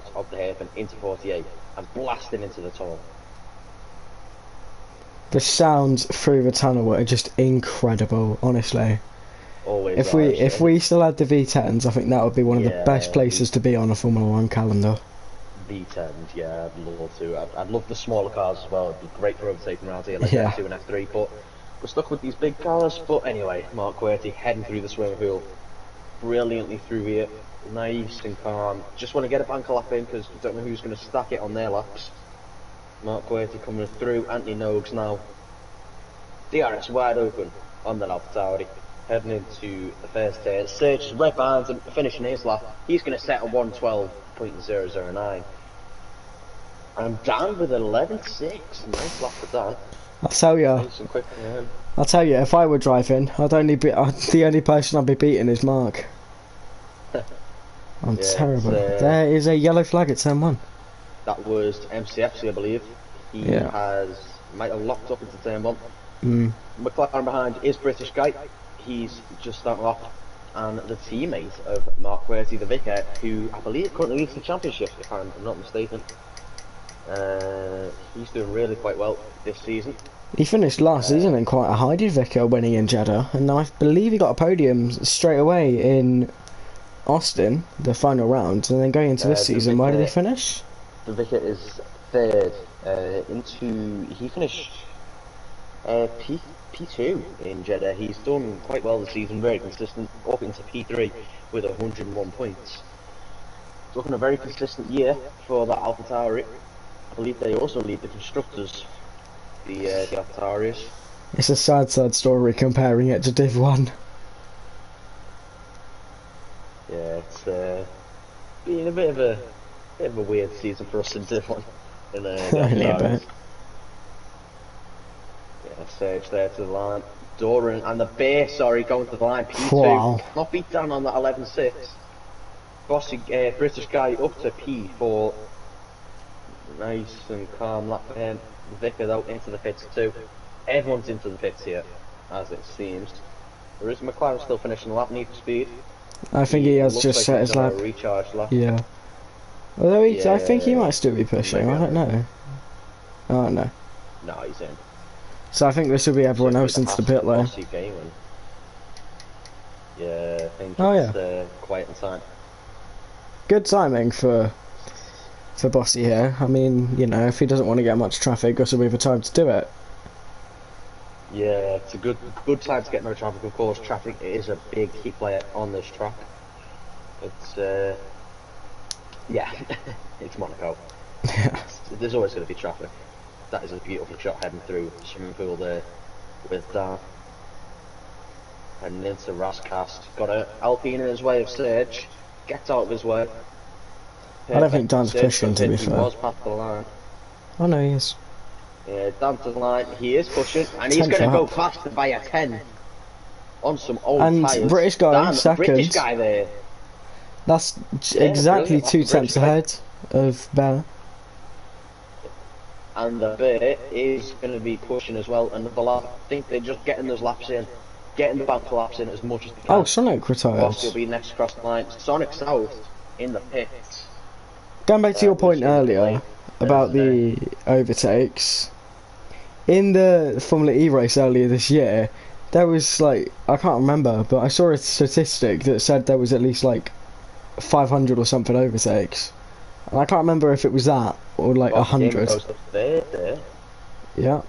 out of the hairpin into 48 and blasting into the tunnel. The sounds through the tunnel were just incredible, honestly. Always. If we still had the V10s, I think that would be one of the best places to be on a Formula 1 calendar. V10s, yeah, I'd love to. I'd love the smaller cars as well. It'd be great for overtaking around here, like F2 and F3. But we're stuck with these big cars. But anyway, Mark Querty heading through the swimming pool, brilliantly through here, nice and calm. Just want to get a banker lap in because we don't know who's going to stack it on their laps. Mark Querty coming through. Anthony Nogues now. DRS wide open on the AlphaTauri. Heading into the first turn. Serge is right behind him, finishing his lap. He's going to set a 1:12.009. I'm down with 11.6. Nice lap for Dan. I'll tell you. Nice and quick, I'll tell you. If I were driving, the only person I'd be beating is Mark. I'm terrible. There is a yellow flag at turn 1. That was MCFC, I believe. He might have locked up into turn 1. McLaren behind is British guy. He's just starting off, and the teammate of Mark Querty, the Vicar, who I believe currently leads the championship, if I'm not mistaken. He's doing really quite well this season. He finished last season in quite a high, did Vicar, winning in Jeddah, and I believe he got a podium straight away in Austin, the final round, and then going into this season, where did he finish? The Vicar is third. He finished P2 in Jeddah. He's done quite well this season, very consistent, up into P3 with 101 points. It's looking a very consistent year for that AlphaTauri. I believe they also lead the constructors, the AlphaTauris. It's a sad story comparing it to Div 1. Yeah, it's been a bit of a weird season for us in Div 1. Yeah, Serge there to the line. Doran and the Bear, going to the line. P2. Wow. Not beat down on that 11.6. Bossy British guy up to P4. Nice and calm lap for him. Vicar out into the pits too. Everyone's into the pits here, as it seems. There is McLaren still finishing the lap, need for speed. I think he has just set his lap. Recharge lap. Yeah. Although I think he might still be pushing, I don't know. Oh no. No, he's in. So I think this will be everyone else into the pit lane. Yeah, I think it's quiet and time. Good timing for Bossy here. I mean, you know, if he doesn't want to get much traffic, this will be the time to do it. Yeah, it's a good time to get no traffic. Of course, traffic is a big key player on this track. It's yeah, it's Monaco. There's always going to be traffic. That is a beautiful shot heading through the swimming pool there with Dan. And into Rascast. Got an Alpine in his way of Serge. Gets out of his way. I don't think Dan's pushing, to be fair. He was past the line. Oh no, he is. Yeah, down to the line. He is pushing, and he's going to go faster by a 10 on some old tyres. And British guy second. British guy there. That's exactly 2 tenths ahead of Bear. And the Bear is going to be pushing as well. Another lap. I think they're just getting those laps in, getting the bank laps in as much as they can. Oh, Sonic retired. Boss will be next across the line. Sonic South in the pits. Going back to your point earlier about the overtakes, in the Formula E race earlier this year, there was like, I can't remember, but I saw a statistic that said there was at least like 500 or something overtakes. And I can't remember if it was that or like 100. There. Yeah.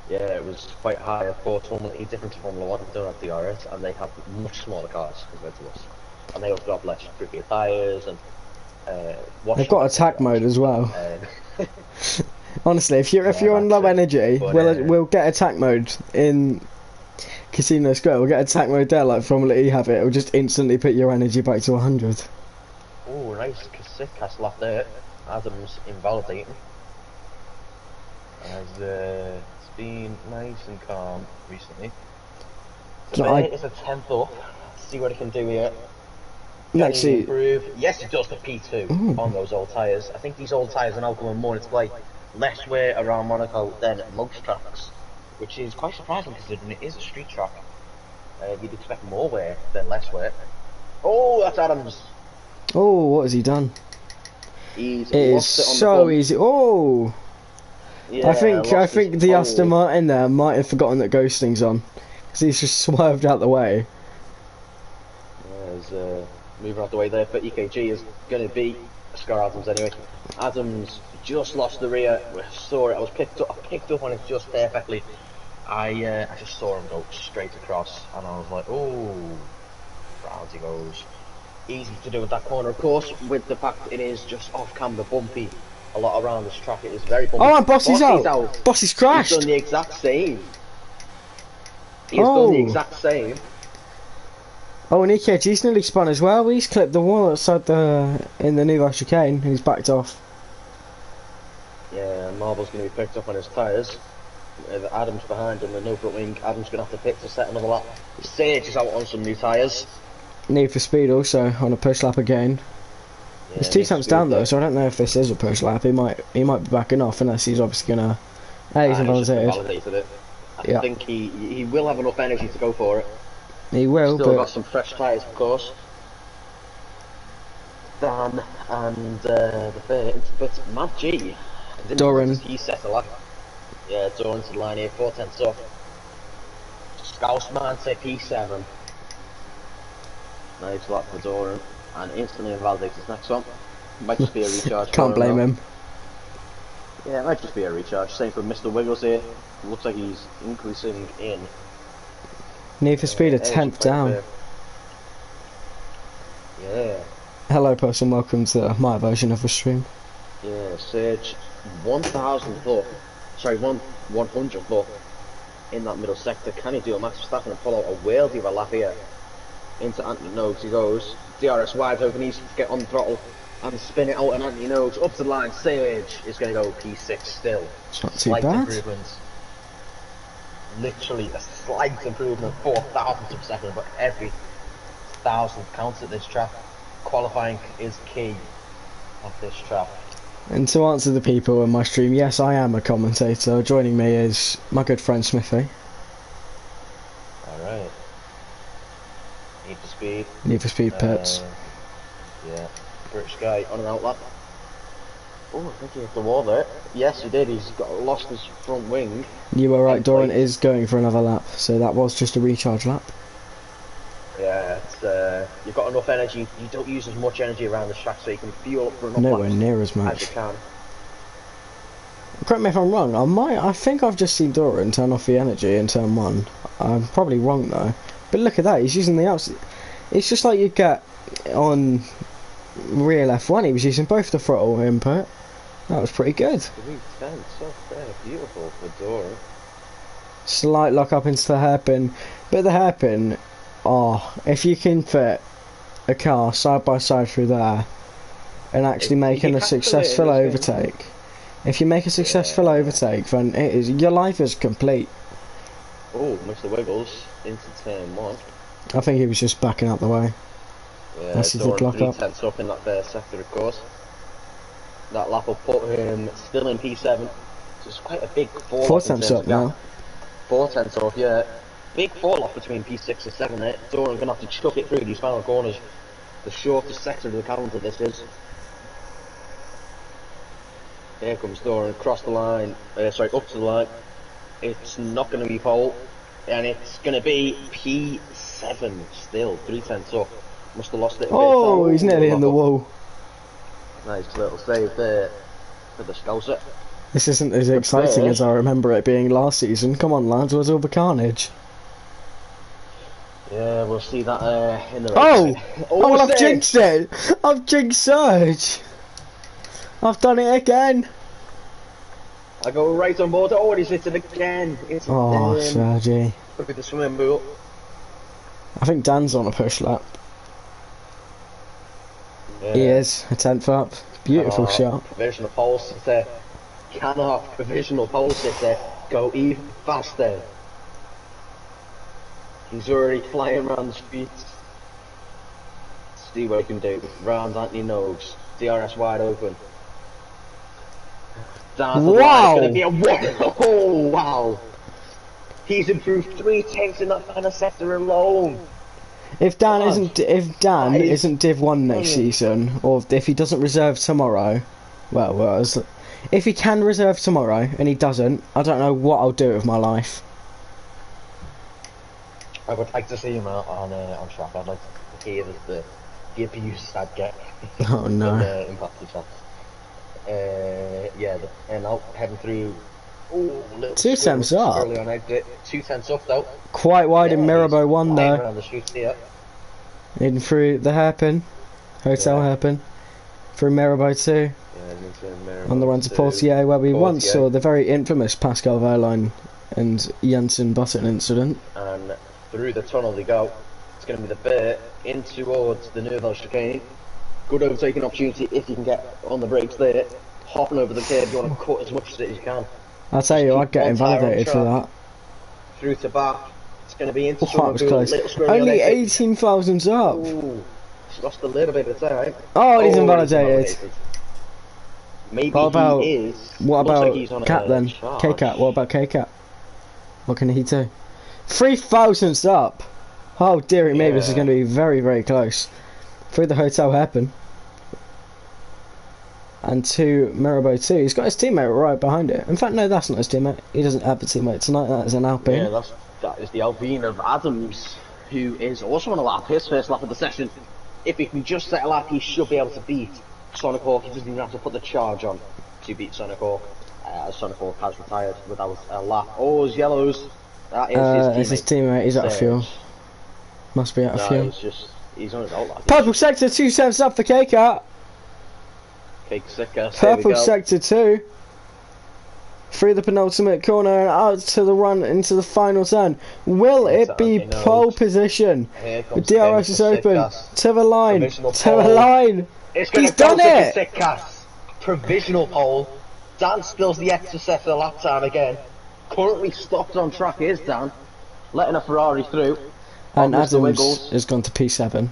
Yeah, it was quite high. Of course, Formula E different to Formula 1, they don't have DRS, and they have much smaller cars compared to us. And they also have less grippier tyres and they've got attack mode as well. Honestly, if you're on low energy, we'll get attack mode in Casino Square. We'll get attack mode there like Formula E have it. It'll just instantly put your energy back to 100. Oh, nice cast lap there. Adams invalidating. As it's been nice and calm recently. So it's a 10th up. Let's see what he can do here. Let's see. Improve. Yes, it does the P2 on those old tyres. I think these old tyres are now coming more into play. Less wear around Monaco than most tracks, which is quite surprising considering it is a street track. You'd expect more wear than less wear. Oh, that's Adams. Oh, what has he done? He's It is lost it on so the easy. Oh, yeah, I think lost his the pole. Aston Martin there might have forgotten that ghosting's on, because he's just swerved out the way. There's moving out the way there, but EKG is going to beat Scar Adams anyway. Adams just lost the rear. I saw it. I picked up on it just perfectly. I just saw him go straight across, and I was like, oh, round he goes. Easy to do with that corner, of course, with the fact it is just off camber bumpy. A lot around this track, it is very bumpy. Oh, and Bossy's out. Bossy's crashed. He's done the exact same. He's done the exact same. Oh, and EKG's nearly spun as well. He's clipped the wall outside in the new chicane, and he's backed off. Yeah, Marble's going to be picked up on his tyres. Adams behind him, and no front wing. Adams going to have to pick to set another lap. Sage is out on some new tyres. Need for Speed also on a push lap again. Yeah, It's 2 times down though, so I don't know if this is a push lap. He might be backing off unless he's obviously gonna. He's invalidated it. I think he will have enough energy to go for it. He will. Still got some fresh tyres, of course. Dan and the third, but Mad G. Doran. He set a lap. Yeah, Doran's the line here, 4/10 off. Scousman to P7. Nice lap for Doran, and instantly invalidates his next one. Might just be a recharge. Can't blame him. Yeah, it might just be a recharge. Same for Mr. Wiggles here. Looks like he's increasing in. Need for Speed a 10th down. Yeah. Hello, person. Welcome to my version of the stream. Yeah, Serge, 1,000th up. Sorry, 100th up in that middle sector. Can he do a Max Verstappen and pull out a worldie of a lap here? Into Anthony Noakes he goes. DRS wide open, he's to get on the throttle and spin it out, and Anthony Noakes up to the line. Sage is going to go P6 still. It's not too slight bad. Improvements. Literally a slight improvement, 4,000th of a second, but every 1,000th counts at this track. Qualifying is key at this track. And to answer the people in my stream, yes, I am a commentator. Joining me is my good friend Smithy. Alright. Need for Speed. Need for Speed pits. Yeah. British guy on an out lap. Oh, I think he hit the wall there. Yes, he did. He's lost his front wing. You were right, Doran is going for another lap, so that was just a recharge lap. Yeah, it's, you've got enough energy. You don't use as much energy around the track, so you can fuel up for enough Nowhere laps near as much. as you can. Correct me if I'm wrong. I think I've just seen Doran turn off the energy in turn 1. I'm probably wrong though. But look at that. He's using the outside. It's just like you get on real F1. He was using both the throttle input. That was pretty good. 310, so fair, beautiful for Doran. Slight lock up into the hairpin, but the hairpin, if you can fit a car side by side through there and actually making a successful overtake, if you make a successful overtake, then your life is complete. Oh, Mr. Wiggles into turn 1. I think he was just backing out the way. Yeah, That's his lock up. 3/10 up in that first sector, of course. That lap will put him still in P7. So it's quite a big fall. 4/10 up now. 4/10 off, yeah. Big fall off between P6 and 7 there. Doran's going to have to chuck it through these final corners. The shortest sector of the calendar this is. Here comes Doran across the line. Sorry, up to the line. It's not going to be pole. And it's going to be P7 still. 3/10 off. Must have lost it a bit. Oh, he's nearly in the wall. Nice little save there for the Scouser. This isn't as exciting as I remember it being last season. Come on, lads, where's all the carnage? Yeah, we'll see that in the race. Oh, I've jinxed it! I've jinxed Surge! I've done it again! I go right on board. Oh, he's hit it again. It's Sergi. Look at the swimming pool. I think Dan's on a push lap. Yeah. He is, a 10th up. Beautiful shot. Provisional pole sitter. Cannot provisional pole sitter go even faster. He's already flying around the streets. See what he can do. Round Anthony Noakes. DRS wide open. Wow! It's gonna be a oh wow! He's improved 3 tenths in that final sector alone. If Dan isn't Div 1 next season, or if he doesn't reserve tomorrow, if he can reserve tomorrow and he doesn't, I don't know what I'll do with my life. I would like to see him on track. I'd like to hear the abuse I'd get. Oh no. Impact the chance. And now heading through. Ooh, 2 tenths up. Early on exit. 2 tenths up though. Quite wide in Mirabeau 1 though. Around the chutes here. In through the hairpin, hotel hairpin, through Mirabeau 2. On the run to Portier, where we once saw the very infamous Pascal Wehrlein and Jensen Button incident. And through the tunnel they go. It's going to be the bit in towards the Nouvelle chicane. Good overtaking opportunity if you can get on the brakes there. Hopping over the curb, you want to cut as much of it as you can. I'll tell you, I'd get invalidated for that. Through to back. It's going to be into that was close. Only 18,000 up. Ooh, he's lost a little bit of time. Oh, he's invalidated. Maybe what about, he is. What about like Cat then? K-Cat, what about K-Cat? What can he do? 3,000 up. Oh dearie me, this is going to be very, very close. Through the hotel hairpin. And to Mirabeau 2. He's got his teammate right behind it. In fact, no, that's not his teammate. He doesn't have a teammate tonight. That is an Alpine. Yeah, that is the Alpine of Adams, who is also on a lap. His first lap of the session. If he can just set a lap, he should be able to beat Sonic Hawk. He doesn't even have to put the charge on to beat Sonic Hawk. Sonic Hawk has retired without a lap. Oh, his yellows. That is his teammate. He's out of fuel. Must be out of fuel. He's on his old lap. Purple sector 2 cents up for K-Cat. Purple sector 2. Through the penultimate corner and out to the run into the final turn. Will it be pole position? The DRS is open. To the line. He's done it! Provisional pole. Dan spills the extra set of lap time again. Currently stopped on track is Dan. Letting a Ferrari through. And Adams has gone to P7.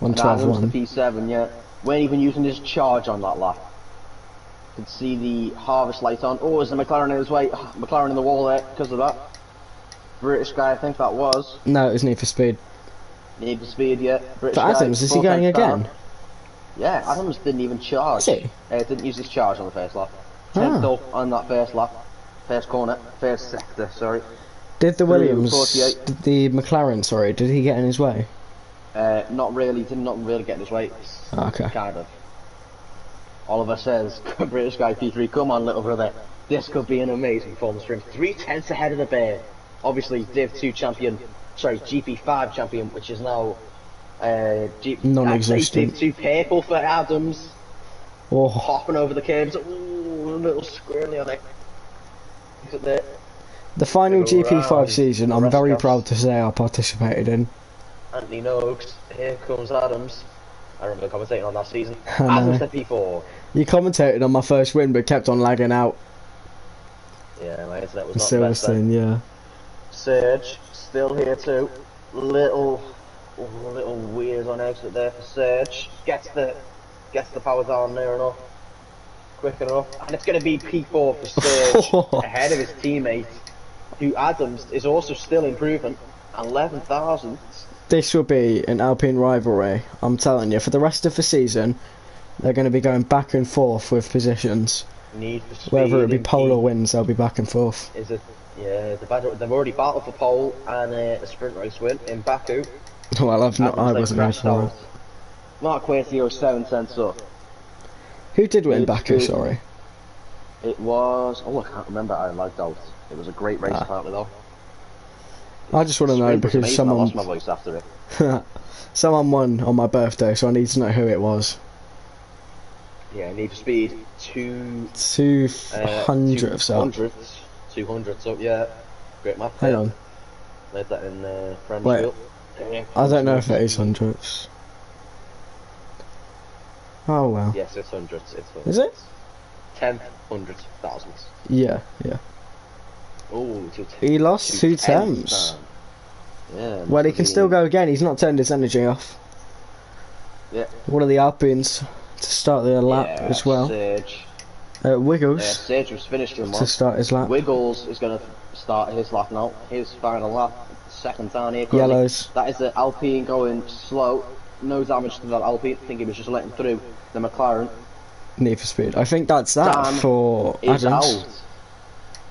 112.1. P7, yeah. Weren't even using his charge on that lap. You can see the harvest light on. Oh, is the McLaren in his way? McLaren in the wall there because of that. British guy, I think that was. No, it was Need for Speed. Need for Speed, yeah. British guy, Adams, is he going again? Down. Yeah, Adams didn't even charge. Is he? Didn't use his charge on the first lap. 10th up on that first lap. First corner. First sector, sorry. Did the Williams, did the McLaren, sorry, did he get in his way? Not really, did not really get in his way. Okay. Kind of. Oliver says, British guy P3, come on little brother. This could be an amazing performance for him. 3/10 ahead of the bear. Obviously Div 2 champion, sorry, GP5 champion, which is now non-existent. Div 2 purple for Adams. Oh. Hopping over the curbs. Ooh, a little squirrely on it. Look at that. The final GP5 season, I'm very proud to say I participated in. Anthony Noakes, here comes Adams. I remember commentating on that season. Adams said P4. You commentated on my first win but kept on lagging out. Yeah, my internet was not the best then. Yeah. Serge, still here too. Little weird on exit there for Serge. Gets the power down near enough. Quick enough. And it's going to be P4 for Serge. Ahead of his teammate, who Adams is also still improving. 11,000. This will be an Alpine rivalry, I'm telling you. For the rest of the season, they're going to be going back and forth with positions. Need for speed. Whether it be pole or wins, they'll be back and forth. Is it? Yeah, they've already battled for pole and a sprint race win in Baku. Well, I wasn't there for it. Mark Quatio 7 cents up. Who did win Baku, sorry? It was... Oh, I can't remember. I lagged out. It was a great race apparently though. I just want to know because someone... I lost my voice after it. Someone won on my birthday, so I need to know who it was. Yeah, Need for Speed 200 so yeah. Great map. Hang on. Made that in French. Wait. I don't know if it is hundreds. Oh well. Yes, it's hundreds. It's hundreds. Is it? 10, hundreds, thousands. Yeah, yeah. Oh, he lost 2 temps. Yeah. Well, he can still go again. He's not turned his energy off. Yeah. One of the Alpines to start their lap as well. Serge. Wiggles. Yeah, Serge was finished in one. To start his lap. Wiggles is going to start his lap now. His final lap. second down here. Currently. Yellows. That is the Alpine going slow. No damage to that Alpine. I think he was just letting through the McLaren. Need for speed. I think that's that Dan for is Adams. out.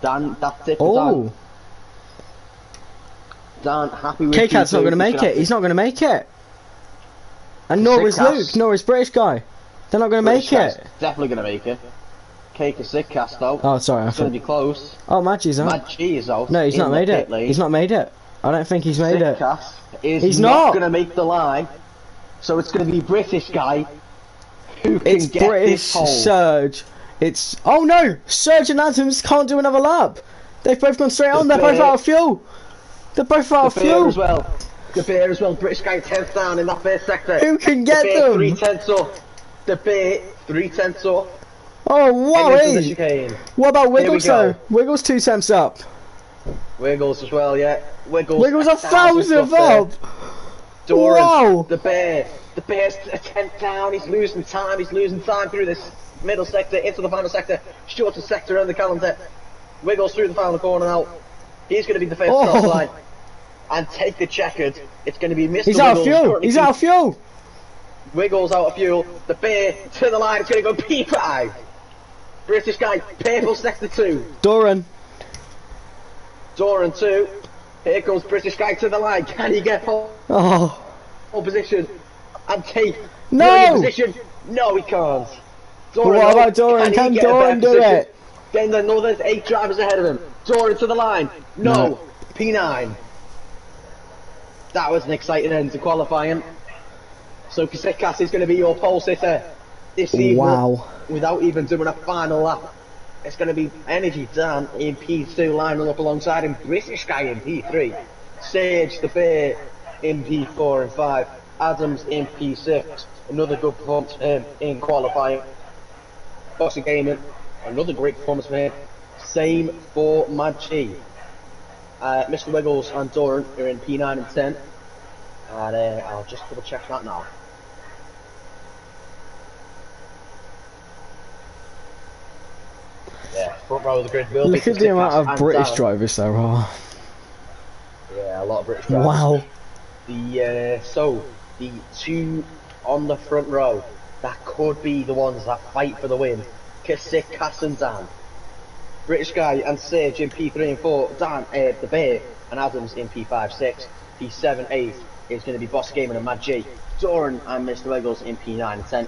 Dan, that's it for Oh. Dan, happy with K-Cat's not P2. going to make it. He's not going to make it. And nor is Sick-Cast. Luke, nor is British guy. They're not going to make British it. guy's definitely going to make it. Cake is sick cast out. Oh, sorry. I It's going thought. to be close. Oh, Maggi's out. Mad G is out. No, he's in not the made pit it. lane. He's not made it. I don't think he's made it. Sick-Cast is He's not. going to make the line. So it's going to be British guy who can It's get British this pole. Surge. It's. Oh no! Surge and Adams can't do another lap. They've both gone straight on. They're both out of fuel. They're both out of The bear fuel. as well. The bear as well. British guy 10th down in that first sector. Who can get the bear them? 3/10 up. The bear 3/10 up. Oh wow! Heading into the Hey. chicane. What about Here we Wiggles go. though? Wiggles 2 temps up. Wiggles as well, yeah. Wiggles. Wiggles 1,000 up. Doran, Wow. the bear's a 10th down. He's losing time. He's losing time through this middle sector into the final sector. Shortest sector on the calendar. Wiggles through the final corner now. He's going to be the first Oh. top line and take the checkered. It's going to be Mr. He's Wiggles. out of fuel. currently He's out of fuel. Wiggles out of fuel. The bear to the line. It's going to go P5. British guy, purple sector 2. Doran. Doran 2. Here comes British guy to the line. Can he get pole Oh. position and take No! brilliant position? No, he can't. Doran, What about Doran? he Can get a Doran better do position? it? Then there's 8 drivers ahead of him. Doran to the line. No. No. P9. That was an exciting end to qualifying. So Kasikas is going to be your pole sitter this season. Wow. Without even doing a final lap. It's going to be Energy Dan in P2 lining up alongside him. British guy in P3. Sage the Bear in P4 and 5. Adams in P6. Another good performance for him in qualifying. Boxing Gaming. Another great performance for him. Same for Mad G. Mr. Wiggles and Doran are in P9 and 10. And I'll just double check that now. Yeah, front row of the grid will be Look at the amount Kasikas of and British Dan. drivers there are. Yeah, a lot of British drivers. Wow. So the 2 on the front row that could be the ones that fight for the win. Kasikas and Dan. British guy and Sage in P3 and 4. Dan, the Bear and Adams in P5, 6. P7, 8 is going to be Boss Gaming and Mad G. Doran and Mr. Wiggles in P9 and 10.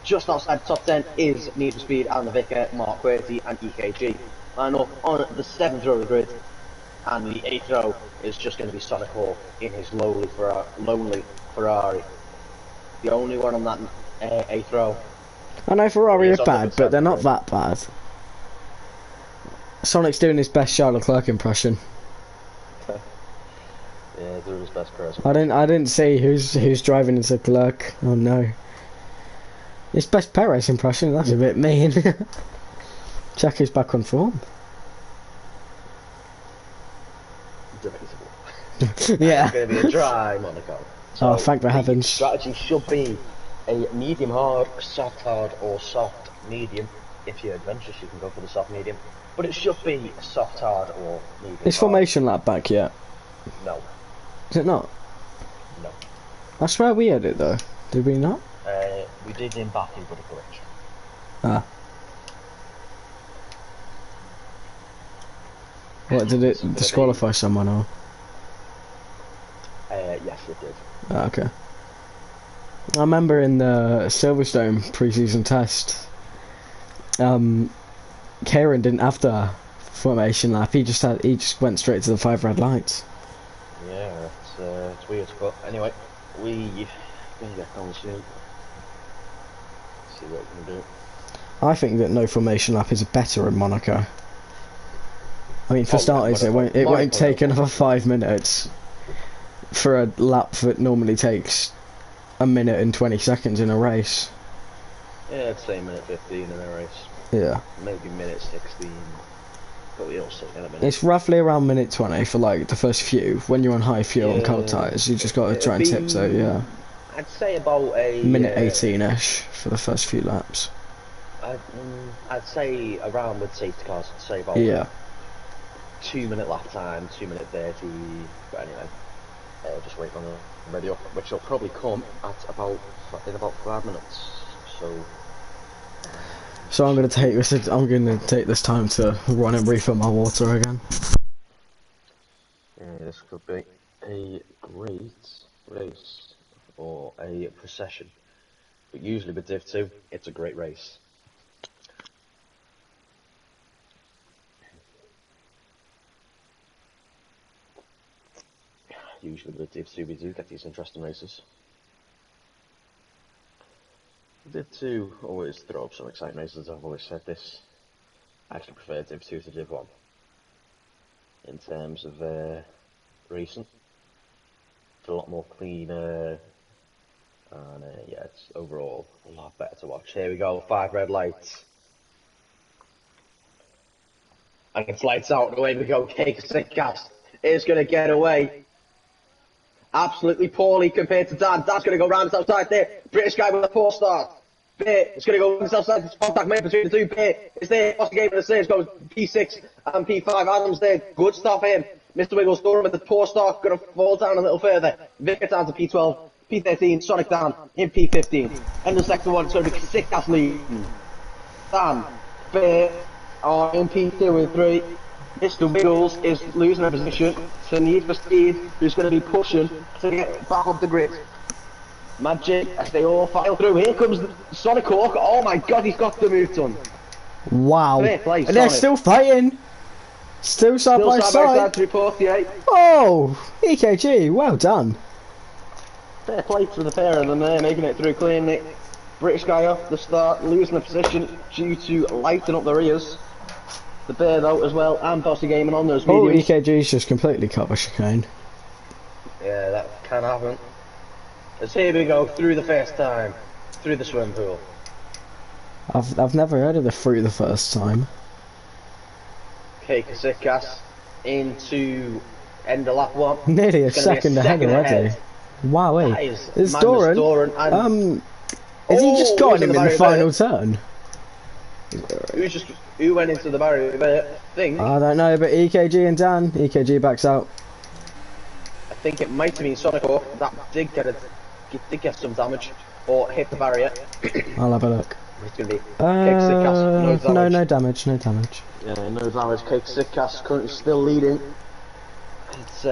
Just outside the top 10 is Need for Speed and the Vicar, Mark Querty and EKG. Line up on the 7th row of the grid. And the 8th row is just going to be Sonic Hall in his lonely Ferrari. The only one on that 8th row. I know Ferrari He's are on the bad, but they're not seventh that bad. Sonic's doing his best Charles Leclerc impression. Yeah, doing his best person. I didn't see who's driving into Leclerc. Oh no. His best Perez impression. That's a bit mean. Check is back on form. Debatable. Yeah. It's going to be a dry Monaco. So Oh, thank the heavens. strategy should be a medium hard, soft hard, or soft medium. If you're adventurous, you can go for the soft medium. But it should be soft hard or medium Is hard. formation lap back yet? No, Is it not? no. I swear we had it though. Did we not? We did in Baku, but a glitch. Ah. What, did it disqualify someone or? Yes, it did. Ah, okay. I remember in the Silverstone pre-season test, Kieran didn't have the formation lap. He just went straight to the 5 red lights. Yeah, it's weird, but anyway, we gonna get going soon. See what we can do. I think that no formation lap is better in Monaco. I mean, for Oh, starters, Monaco. it won't Monaco. take another 5 minutes for a lap that normally takes a minute and 20 seconds in a race. Yeah, I'd say minute 15 in a race. Yeah. Maybe minute 16. But we'll see in a minute. It's roughly around minute 20 for like the first few. When you're on high fuel and cold tyres, you just got to try and tiptoe, yeah. I'd say about a... Minute 18-ish for the first few laps. I'd say around with safety cars, I'd say about Yeah. 2-minute lap time, 2-minute 30. But anyway, just wait on the radio, which will probably come in about 5 minutes. So I'm gonna take this. I'm gonna take this time to run and refill my water again. This could be a great race or a procession, but usually with Div 2, it's a great race. Usually with Div 2 we do get these interesting races. Div 2 always throw up some exciting races. I've always said this. I actually prefer Div 2 to Div 1 in terms of racing. It's a lot more cleaner, and yeah, it's overall a lot better to watch. Here we go, 5 red lights. And it's lights out, and away we go. Cake Sick Gas is going to get away. Absolutely poorly compared to Dan. Dan's going to go round his outside there. British guy with a 4 start. Beer is going to go round his outside. Contact made between the two. Beer is there. Lost the game in the stage. Goes P6 and P5. Adams there. Good stuff in. Mr. Wiggles Durham with the 4 start. Going to fall down a little further. Vicar down to P12. P13. Sonic down in P15. And the second one is going to be Sick Gas leading. Dan. Beer are in P2 and 3. Mr. Wiggles is losing a position to Need for Speed, who's going to be pushing to get back up the grid. Magic, as they all file through. Here comes Sonic Hawk. Oh my god, he's got the move done. Wow. Play, and they're still fighting. Still side by side. Report, yeah. Oh, EKG, well done. Fair play to the pair of them there, making it through cleanly. British guy off the start, losing the position due to lighting up the rears. The Bear though as well, and Bossy Gaming on those mediums. Oh, EKG's just completely cut the chicane. Yeah, that can happen. As here we go, through the first time, through the swim pool. I've never heard of the through the first time. Cake Sick Gas into end of lap 1. Nearly a second ahead already. Wow, it's Doran. Has he just got him in the final turn? Who went into the barrier thing? I don't know, but EKG and Dan. EKG backs out. I think it might have been Sonic Hawk that did get some damage or hit the barrier. I'll have a look. It's gonna be Cake Sick Gas, no damage. Yeah, no damage. Cake Sick Gas currently still leading. It's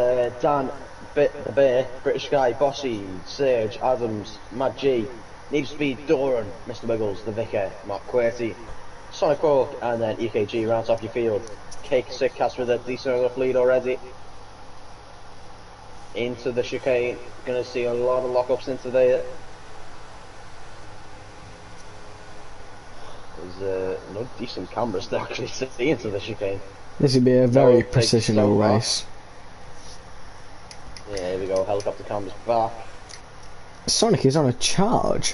Dan, the Bear, British Guy, Bossy, Serge, Adams, Mad G, Need for Speed, Doran, Mr. Wiggles, the Vicar, Mark Querty, Sonic Hawk, and then EKG rounds off your field. Cake Sick Gas with a decent enough lead already. Into the chicane, gonna see a lot of lockups into there. There's no decent cameras to actually see into the chicane. This would be a very precisional race. Yeah, here we go, helicopter cameras back. Sonic is on a charge.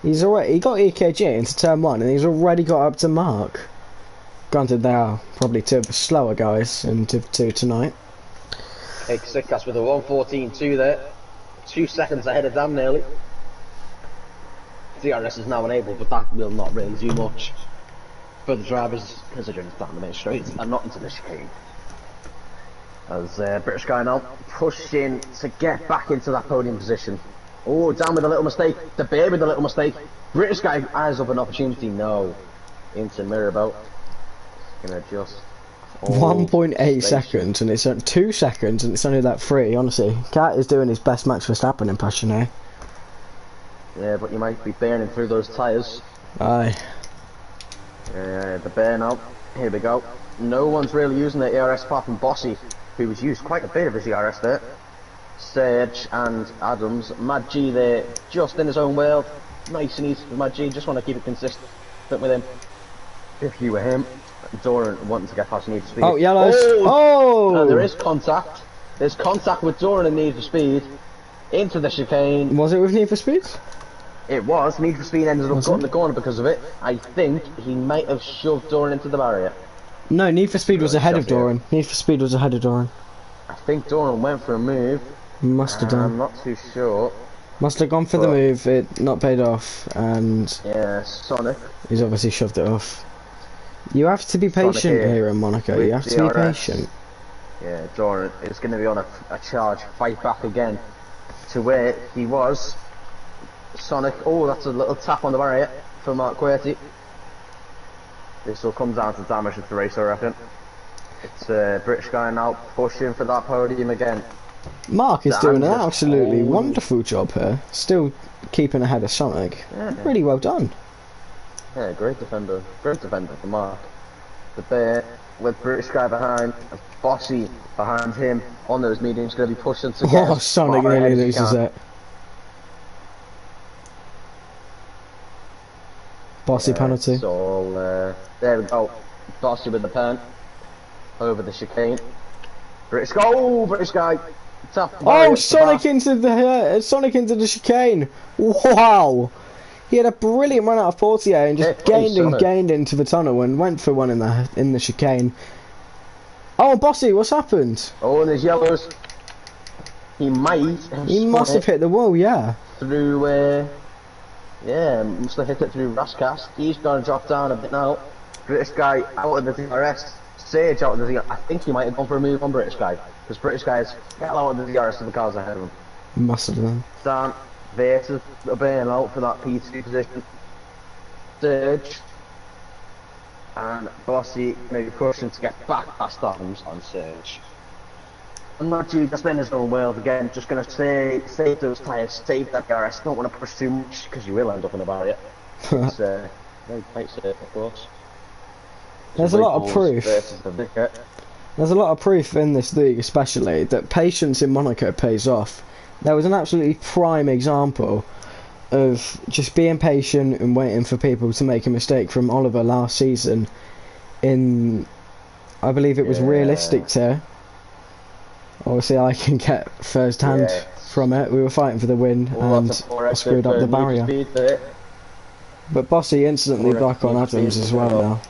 He got EKG into turn 1 and he's already got up to Mark. Granted, they are probably 2 of the slower guys in Div 2 tonight. Cake Sick Gas with a 1:14.2 there. 2 seconds ahead of Dan nearly. DRS is now enabled, but that will not really do much for the drivers, considering it's down the main straight and not into the chicane. As British guy now pushing to get back into that podium position. Oh, Dan with a little mistake. The Bear with a little mistake. British guy eyes up an opportunity. No. Into Mirabel. Gonna adjust. 1.8 seconds, and it's 2 seconds, and it's only that 3. Honestly, Cat is doing his best Max Verstappen impression here. Yeah, but you might be burning through those tyres. Aye. The Bear now. Here we go. No one's really using the ERS apart from Bossy, who was used quite a bit of his ERS there. Serge and Adams. Mad G there, just in his own world. Nice and easy for Mad G. Just want to keep it consistent with him. If you were him. Doran wanting to get past Need for Speed. Oh, yellows. Oh! There is contact. There's contact with Doran and Need for Speed. Into the chicane. Was it with Need for Speed? It was. Need for Speed ended up cutting the corner because of it. I think he might have shoved Doran into the barrier. No, Need for Speed was ahead of Doran. Need for Speed was ahead of Doran. I think Doran went for a move. Must have done. I'm not too sure. Must have gone for the move, it not paid off, and... Yeah, Sonic. He's obviously shoved it off. You have to be patient here in Monaco. You have to be patient. Yeah, Jordan is going to be on a charge, fight back again to where he was. Sonic, oh, that's a little tap on the barrier for Mark Querty. This will come down to damage at the race, I reckon. It's a British guy now pushing for that podium again. Mark is doing an absolutely wonderful job here. Still keeping ahead of Sonic. Yeah. Really well done. Yeah, great defender for Mark. The Bear with British guy behind, and Bossy behind him on those mediums, going to be pushing to get. Oh, Sonic nearly loses it. Bossy penalty. So there we go. Bossy with the pen over the chicane. British guy. Oh, British guy. Oh, Sonic into the chicane. Wow. He had a brilliant run out of Portier and just gained into the tunnel and went for one in the chicane. Oh, Bossy, what's happened? Oh, and there's yellows. He must have hit the wall, yeah. Through, yeah, must have hit it through Rascast. He's going to drop down a bit now. British guy out of the DRS. Sage out of the DRS. I think he might have gone for a move on British guy. Because British guy is hell out of the DRS to the cars ahead of him. Must have done. Down. Versus a burnout for that P2 position. Surge. And Bossy maybe pushing to get back past Adams on Surge. And Matthew just in his own world again, just going to save those tyres, save that DRS. Don't want to push too much because you will end up in a barrier. It's very tight safe, of course. There's a lot of proof. There's a lot of proof in this league, especially, that patience in Monaco pays off. There was an absolutely prime example of just being patient and waiting for people to make a mistake from Oliver last season in, I believe it was realistic to. Obviously I can get first hand from it. We were fighting for the win and I screwed up the barrier. But Bossy instantly back on Adams as well now.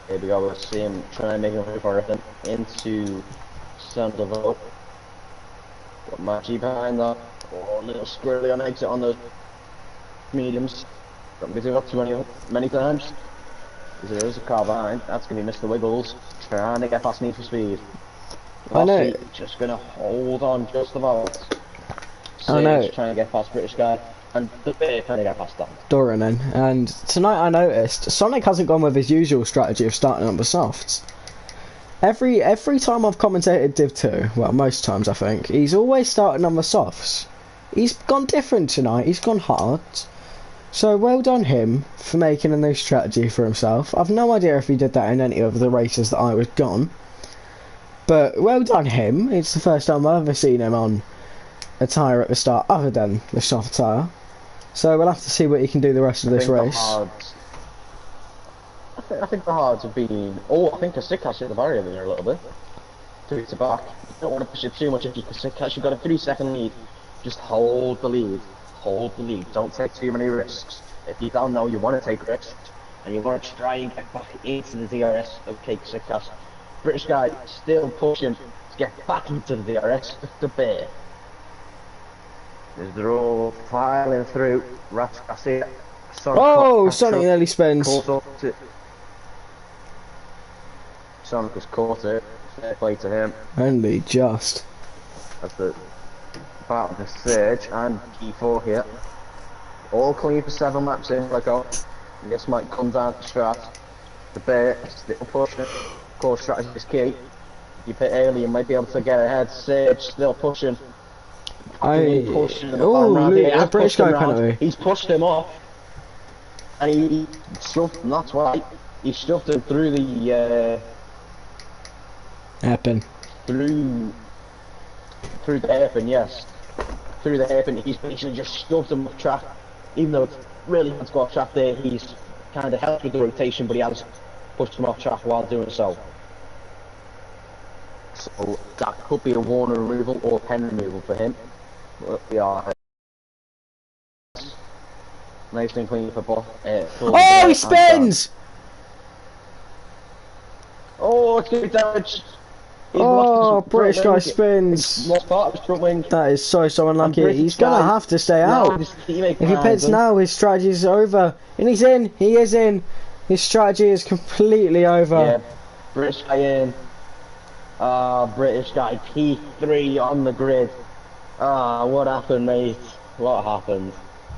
Here we go, let's see him trying to make a move for it into Sandoval. Got Maggie behind that. Oh, a little squirrely on exit on those mediums. Don't be too up too many times. Because there is a car behind. That's going to be Mr. Wiggles. Trying to get past Need for Speed. I know. Just going to hold on just about. I know. Trying to get past British guy. And the Bear trying to get past that. Doronen. And tonight I noticed Sonic hasn't gone with his usual strategy of starting on the softs. Every time I've commentated Div 2, well, most times I think, he's always starting on the softs. He's gone different tonight, he's gone hard. So well done him for making a new strategy for himself. I've no idea if he did that in any of the races that I was gone. But well done him, it's the first time I've ever seen him on a tyre at the start other than the soft tyre. So we'll have to see what he can do the rest of this race. I think the hards have been. Oh, I think Kasikas hit the barrier there a little bit. Took it back. You don't want to push it too much if you Kasikas. You've got a 3-second lead. Just hold the lead. Hold the lead. Don't take too many risks. If you don't know you want to take risks and you want to try and get back into the DRS, okay, Kasikas. British guy still pushing to get back into the DRS. The Bear. They're all filing through. I see it. Sonic nearly spins. Sonic has caught it. Fair play to him. Only just. That's the part of the surge and P4 here. All clean for 7 laps in. Like, oh, this might come down to strat. The Bear still pushing. Of course, strategy is key. You pit early, you might be able to get ahead. Surge still pushing. A British guy penalty. He's pushed him off. And he shoved him, that's right. He shoved him through the hairpin. Through the hairpin, yes. Through the hairpin, he's basically just shoved him off track. Even though it's really hard to go off track there, he's kind of helped with the rotation, but he has pushed him off track while doing so. So that could be a Warner removal or pen removal for him. But we are nice and clean for both. Oh, he spins! Oh, it's good damage. Oh, British guy He's spins. lost part of his front wing. That is so unlucky. British He's going to guy- have to stay Now out. his teammate If he behind pits him. now, his strategy is over. And he's in. He is in. His strategy is completely over. Yeah, British guy in. British guy P3 on the grid. What happened, mate? What happened?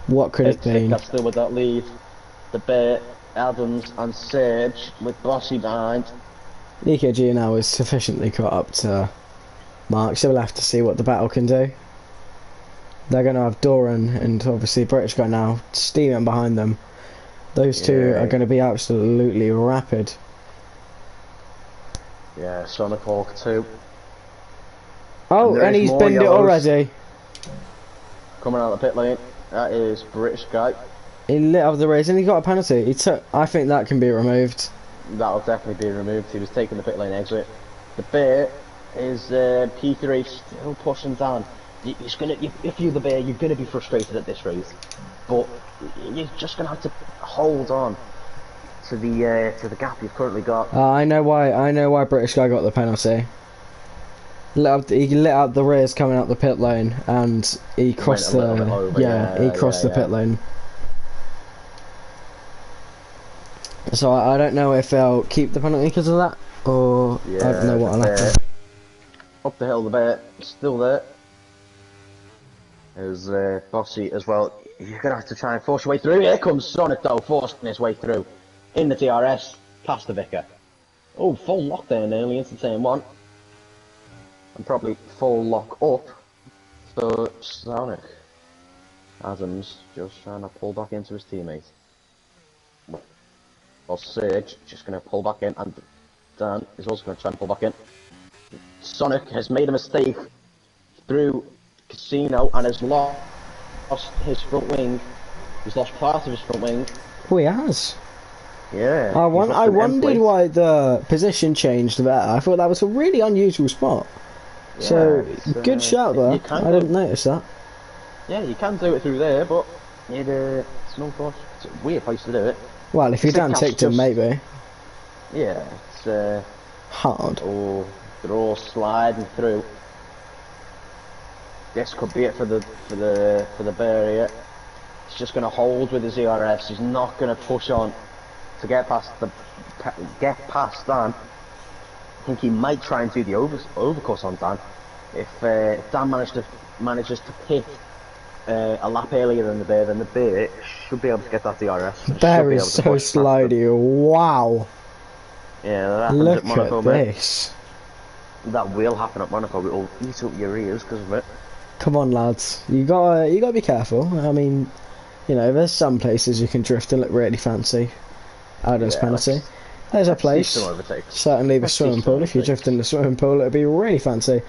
What could have been? Vic still with that lead. The Bit, Adams and Serge with Bossy behind. EKG now is sufficiently caught up to Mark, so we'll have to see what the battle can do. They're going to have Doran and obviously British guy now steaming behind them. Those two are going to be absolutely rapid. Yeah, Sonic Hawk 2. Oh, and he's binned it already. Coming out of the pit lane. That is British guy. He lit up the race and he got a penalty. I think that can be removed. That'll definitely be removed. He was taking the pit lane exit. The Bear is P3 still pushing down. He's gonna, if you're the Bear, you're gonna be frustrated at this race, but you're just gonna have to hold on to the gap you've currently got. I know why British guy got the penalty. He lit up the rears coming out the pit lane, and he crossed the the pit lane. So I don't know if they'll keep the penalty because of that, or I don't know what'll happen. Up the hill, the Bear still there. There's Bossy as well. You're gonna have to try and force your way through. Here comes Sonic though, forcing his way through. In the TRS, past the Vicar. Oh, full lock there nearly into turn 1. And probably full lock up for Sonic. Adams just trying to pull back into his teammate. Well, Serge just going to pull back in, and Dan is also going to try and pull back in. Sonic has made a mistake through Casino and has lost his front wing. He's lost part of his front wing. Oh, he has. Yeah. I wondered why the position changed there. I thought that was a really unusual spot. Yeah, so, good shout there. I didn't notice that. Yeah, you can do it through there, but it's a weird place to do it. Well, if you Dan ticked him, maybe. Yeah, it's hard. Oh, they're all sliding through. This could be it for the Bear here. He's just going to hold with his ERS. He's not going to push on to get past Dan. I think he might try and do the overcut on Dan. If Dan manages to pit a lap earlier than the Bear, then the Bear should be able to get that DRS. Bear is so slidey. Wow. Yeah, that happens Look at Monaco, at this. That will happen at Monaco. It will eat up your ears because of it. Come on, lads. You gotta be careful. I mean, you know, there's some places you can drift and look really fancy. Adam's penalty. There's a place. Certainly the swimming pool. If you drift in the swimming pool, it'll be really fancy.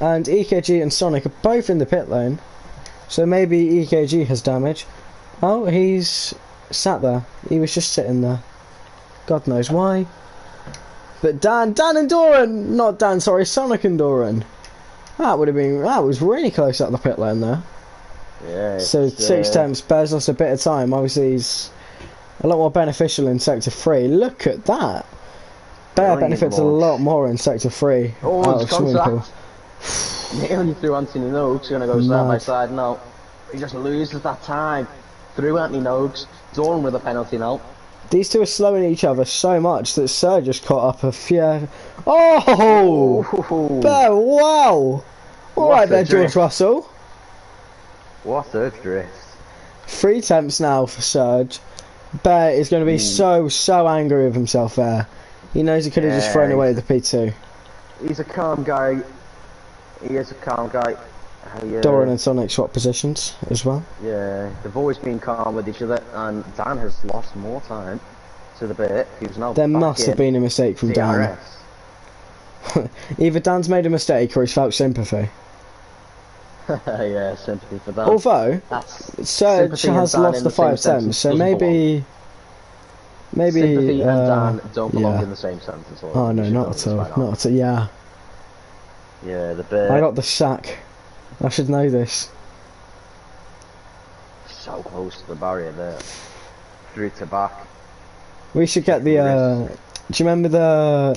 And EKG and Sonic are both in the pit lane. So maybe EKG has damage. Oh, he's sat there. He was just sitting there. God knows why. But Dan and Doran! Not Dan, sorry, Sonic and Doran. That was really close at the pit lane there. Yeah. So 6 temps, Bear's lost a bit of time. Obviously he's a lot more beneficial in sector 3. Look at that. Bear benefits a lot more in sector 3 out of swimming pool. Nearly through Anthony Noakes, going to go side by side now. He just loses that time through Anthony Noakes. Doran with a penalty now. These two are slowing each other so much that Sir just caught up a few. Oh! Bear, wow! Alright there, George Russell. What a drift. 3 temps now for Serge. Bear is going to be so angry with himself there. He knows he could have just thrown away the P2. He's a calm guy. He is a calm guy. Doran and Sonic swap positions as well. Yeah, they've always been calm with each other, and Dan has lost more time to the Bit. Who's now there must have been a mistake from Dan. Either Dan's made a mistake or he's felt sympathy. Yeah, sympathy for Dan. Although Serge has lost the 5 temps, so maybe sympathy and Dan don't belong in the same sentence. Oh no, not at all. Not at all. Yeah. Yeah, the Bit. I got the sack. I should know this. So close to the barrier there. Through to back. We should get the. Do you remember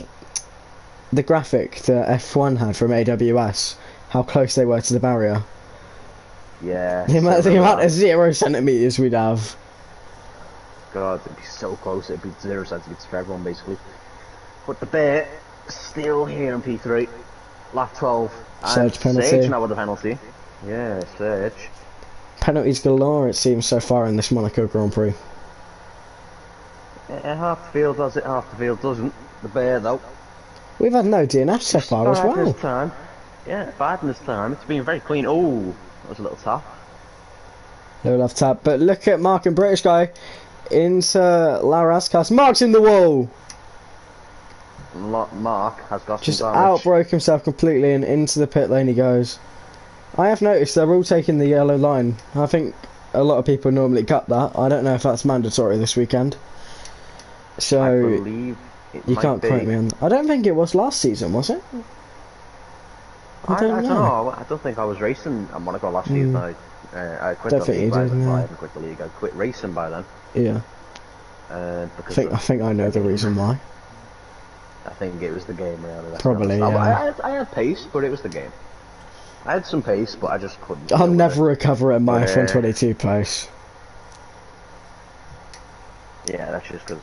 the graphic that F1 had from AWS, how close they were to the barrier. Yeah. The amount of 0 centimeters we'd have. God, it'd be so close. It'd be 0 centimeters for everyone, basically. But the Bear still here in P3. Lap 12. Surge penalty. Sage now with the penalty. Yeah, Surge. Penalties galore, it seems, so far in this Monaco Grand Prix. Yeah, half the field does it, half the field doesn't. The Bear, though. We've had no DNF so far as well. This time. Yeah, 5 this time. It's been very clean. Oh, that was a little tap. Little left tap. But look at Mark and British guy into Larascas. Mark's in the wall. Mark has got Just some damage. outbroke himself completely and into the pit lane he goes. I have noticed they're all taking the yellow line. I think a lot of people normally cut that. I don't know if that's mandatory this weekend. So I believe you can't quote me on that. I don't think it was last season, was it? I don't know. I don't think I was racing at Monaco last season. I quit Don't the think league you did, no. I haven't quit the league. I quit racing by then. Yeah. Because I think I know the reason why. I think it was the game, really. Probably, yeah. I had pace, but it was the game. I had some pace, but I just couldn't. I'll never recover at my F122 pace. Yeah, that's just because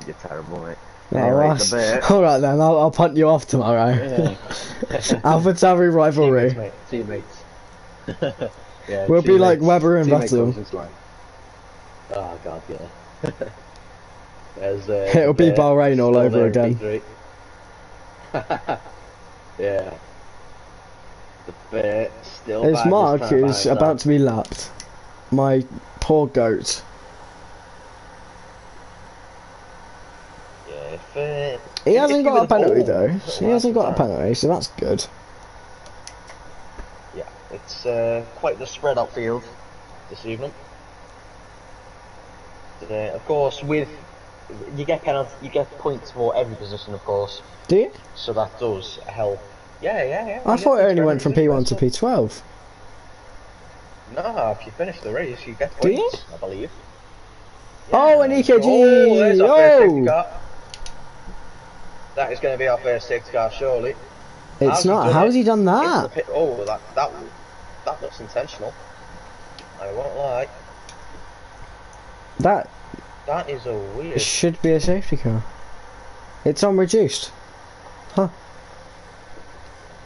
you're terrible, mate. Oh, Anyway, alright then, I'll punt you off tomorrow. Yeah. AlphaTauri rivalry. Teammates. Yeah, We'll be like Webber and Vettel. Oh god, yeah. It'll be Bahrain all over again. Yeah. The Bear still. His Mark is about to be lapped. My poor goat. Yeah, he hasn't got a penalty though. He hasn't got a penalty, so that's good. Yeah, it's quite the spread out field this evening. Of course, with you get points for every position, of course. Do you? So that does help. Yeah. I thought it only went from P1 to P12. No, if you finish the race, you get points. Do you? I believe. Yeah. Oh, an EKG! Oh, there's our first safety car. That is going to be our first safety car, surely. It's not. How has he done that? Oh, that looks intentional. I won't lie. That is a weird. It should be a safety car. It's on reduced. Huh.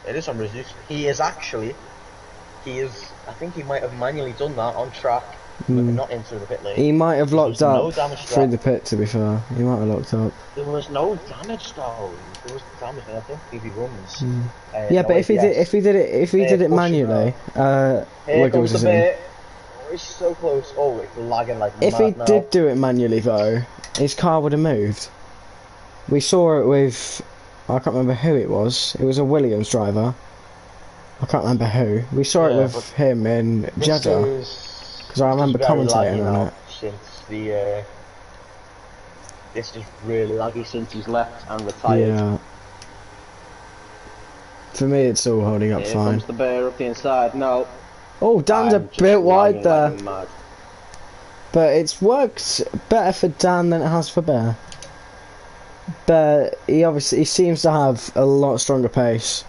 It is on reduced. I think he might have manually done that on track, but not into the pit lane. He might have locked up through the pit, to be fair. He might have locked up. There was no damage though. There was damage, and I don't think he runs. Yeah, but if he did it manually, here comes the bit. Oh, it's so close. Oh, it's lagging like mad. If he did do it manually though, his car would have moved. We saw it with, I can't remember who it was. It was a Williams driver. I can't remember who. We saw it with him in Jeddah. Because I remember commentating on it. Since this is really laggy since he's left and retired. Yeah. For me, it's all holding up Here fine. Comes the Bear up the inside. No. Oh, Dan's a bit wide there. But it's worked better for Dan than it has for Bear. But he seems to have a lot stronger pace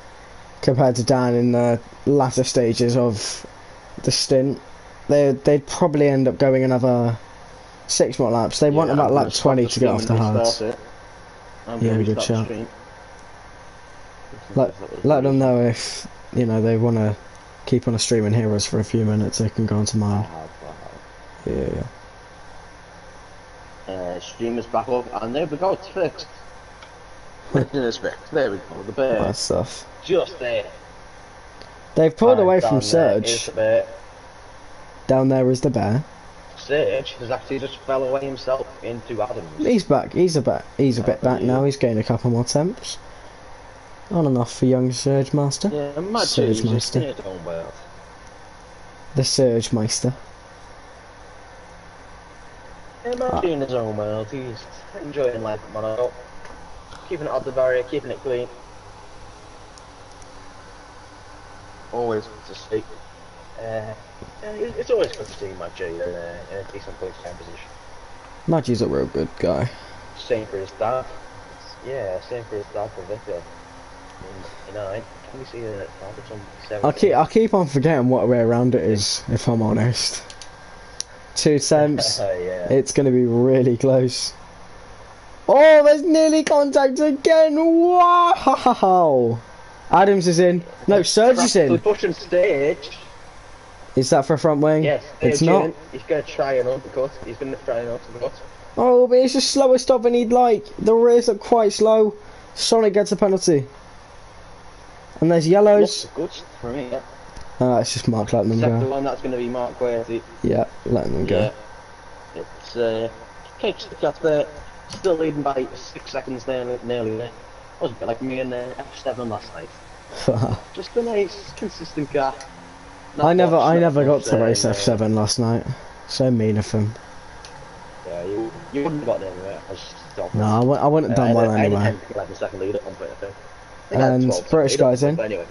compared to Dan in the latter stages of the stint. They'd probably end up going another 6 more laps. They want about lap 20 to get off the hards. Yeah, good shot. Let them know if they want to keep on a streaming heroes for a few minutes. They can go on to mine. Yeah. Stream is back up, and there we go. It's fixed. It's fixed. There we go. The Bear. That stuff. Just there. They've pulled away from Surge. Down there is the Bear. Surge has actually just fell away himself into Adams. He's back. He's a bit back now. He's gained a couple more temps. On and off for young Surge Master. Yeah, Surge Meister. The Surge Meister. Imagine his own world. He's enjoying life at Monaco. Keeping it up the barrier, keeping it clean. Always good to see. It's always good to see Maggi in a decent qualifying position. Maggi's a real good guy. Same for his dad. Yeah, same for his dad for Victor. 9. Can we see a target on 7? I keep on forgetting what way around it is, if I'm honest. 2 temps. Yeah. It's going to be really close. Oh, there's nearly contact again. Wow. Adams is in. No, Surge is in. Pushing stage. Is that for front wing? Yes, it's not. He's going to try an uppercut. He's going to try an uppercut. Oh, but it's just slower stop than he'd like. The rears are quite slow. Sonic gets a penalty. And there's yellows. Looks good for me, yeah. It's just Mark letting them Second go. one, that's going to be Mark Querty. Yeah, letting them go. Yeah. It's takes the cut there. Still leading by 6 seconds there, nearly there. Wasn't a bit like me and F7 last night. Just a nice, consistent car. I never got to race F7 last night. So mean of him. Yeah, you wouldn't have got there anyway. No, I wouldn't have done well anyway. I had 11 second lead at one point, I think. And British guy's in. But anyway,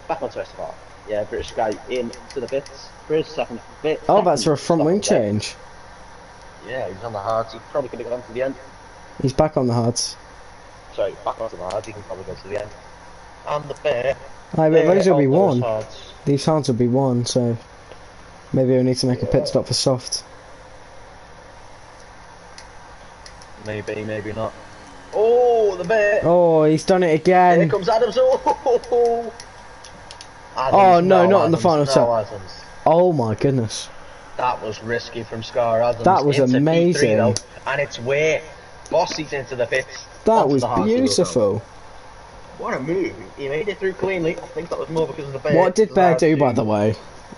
back onto SFR. Yeah, British guy in to the bits. British second bit. Oh, that's for a front wing change. Yeah, he's on the hards. He probably could have gone to the end. He's back on the hards. Sorry, back onto the hards. He can probably go to the end. And the bear. But those will be one. Hards. These hards will be one, so maybe we need to make a pit stop for soft. Maybe, maybe not. Oh, the bear! Oh, he's done it again. Here comes Adams. Oh, Adams, no, not in the final step. Adams. Oh my goodness. That was risky from Scar Adams. That was into amazing. P3 though, and it's way Bossy's into the pits. That was beautiful. What a move. He made it through cleanly. I think that was more because of the bear. What did Bear do, by the way?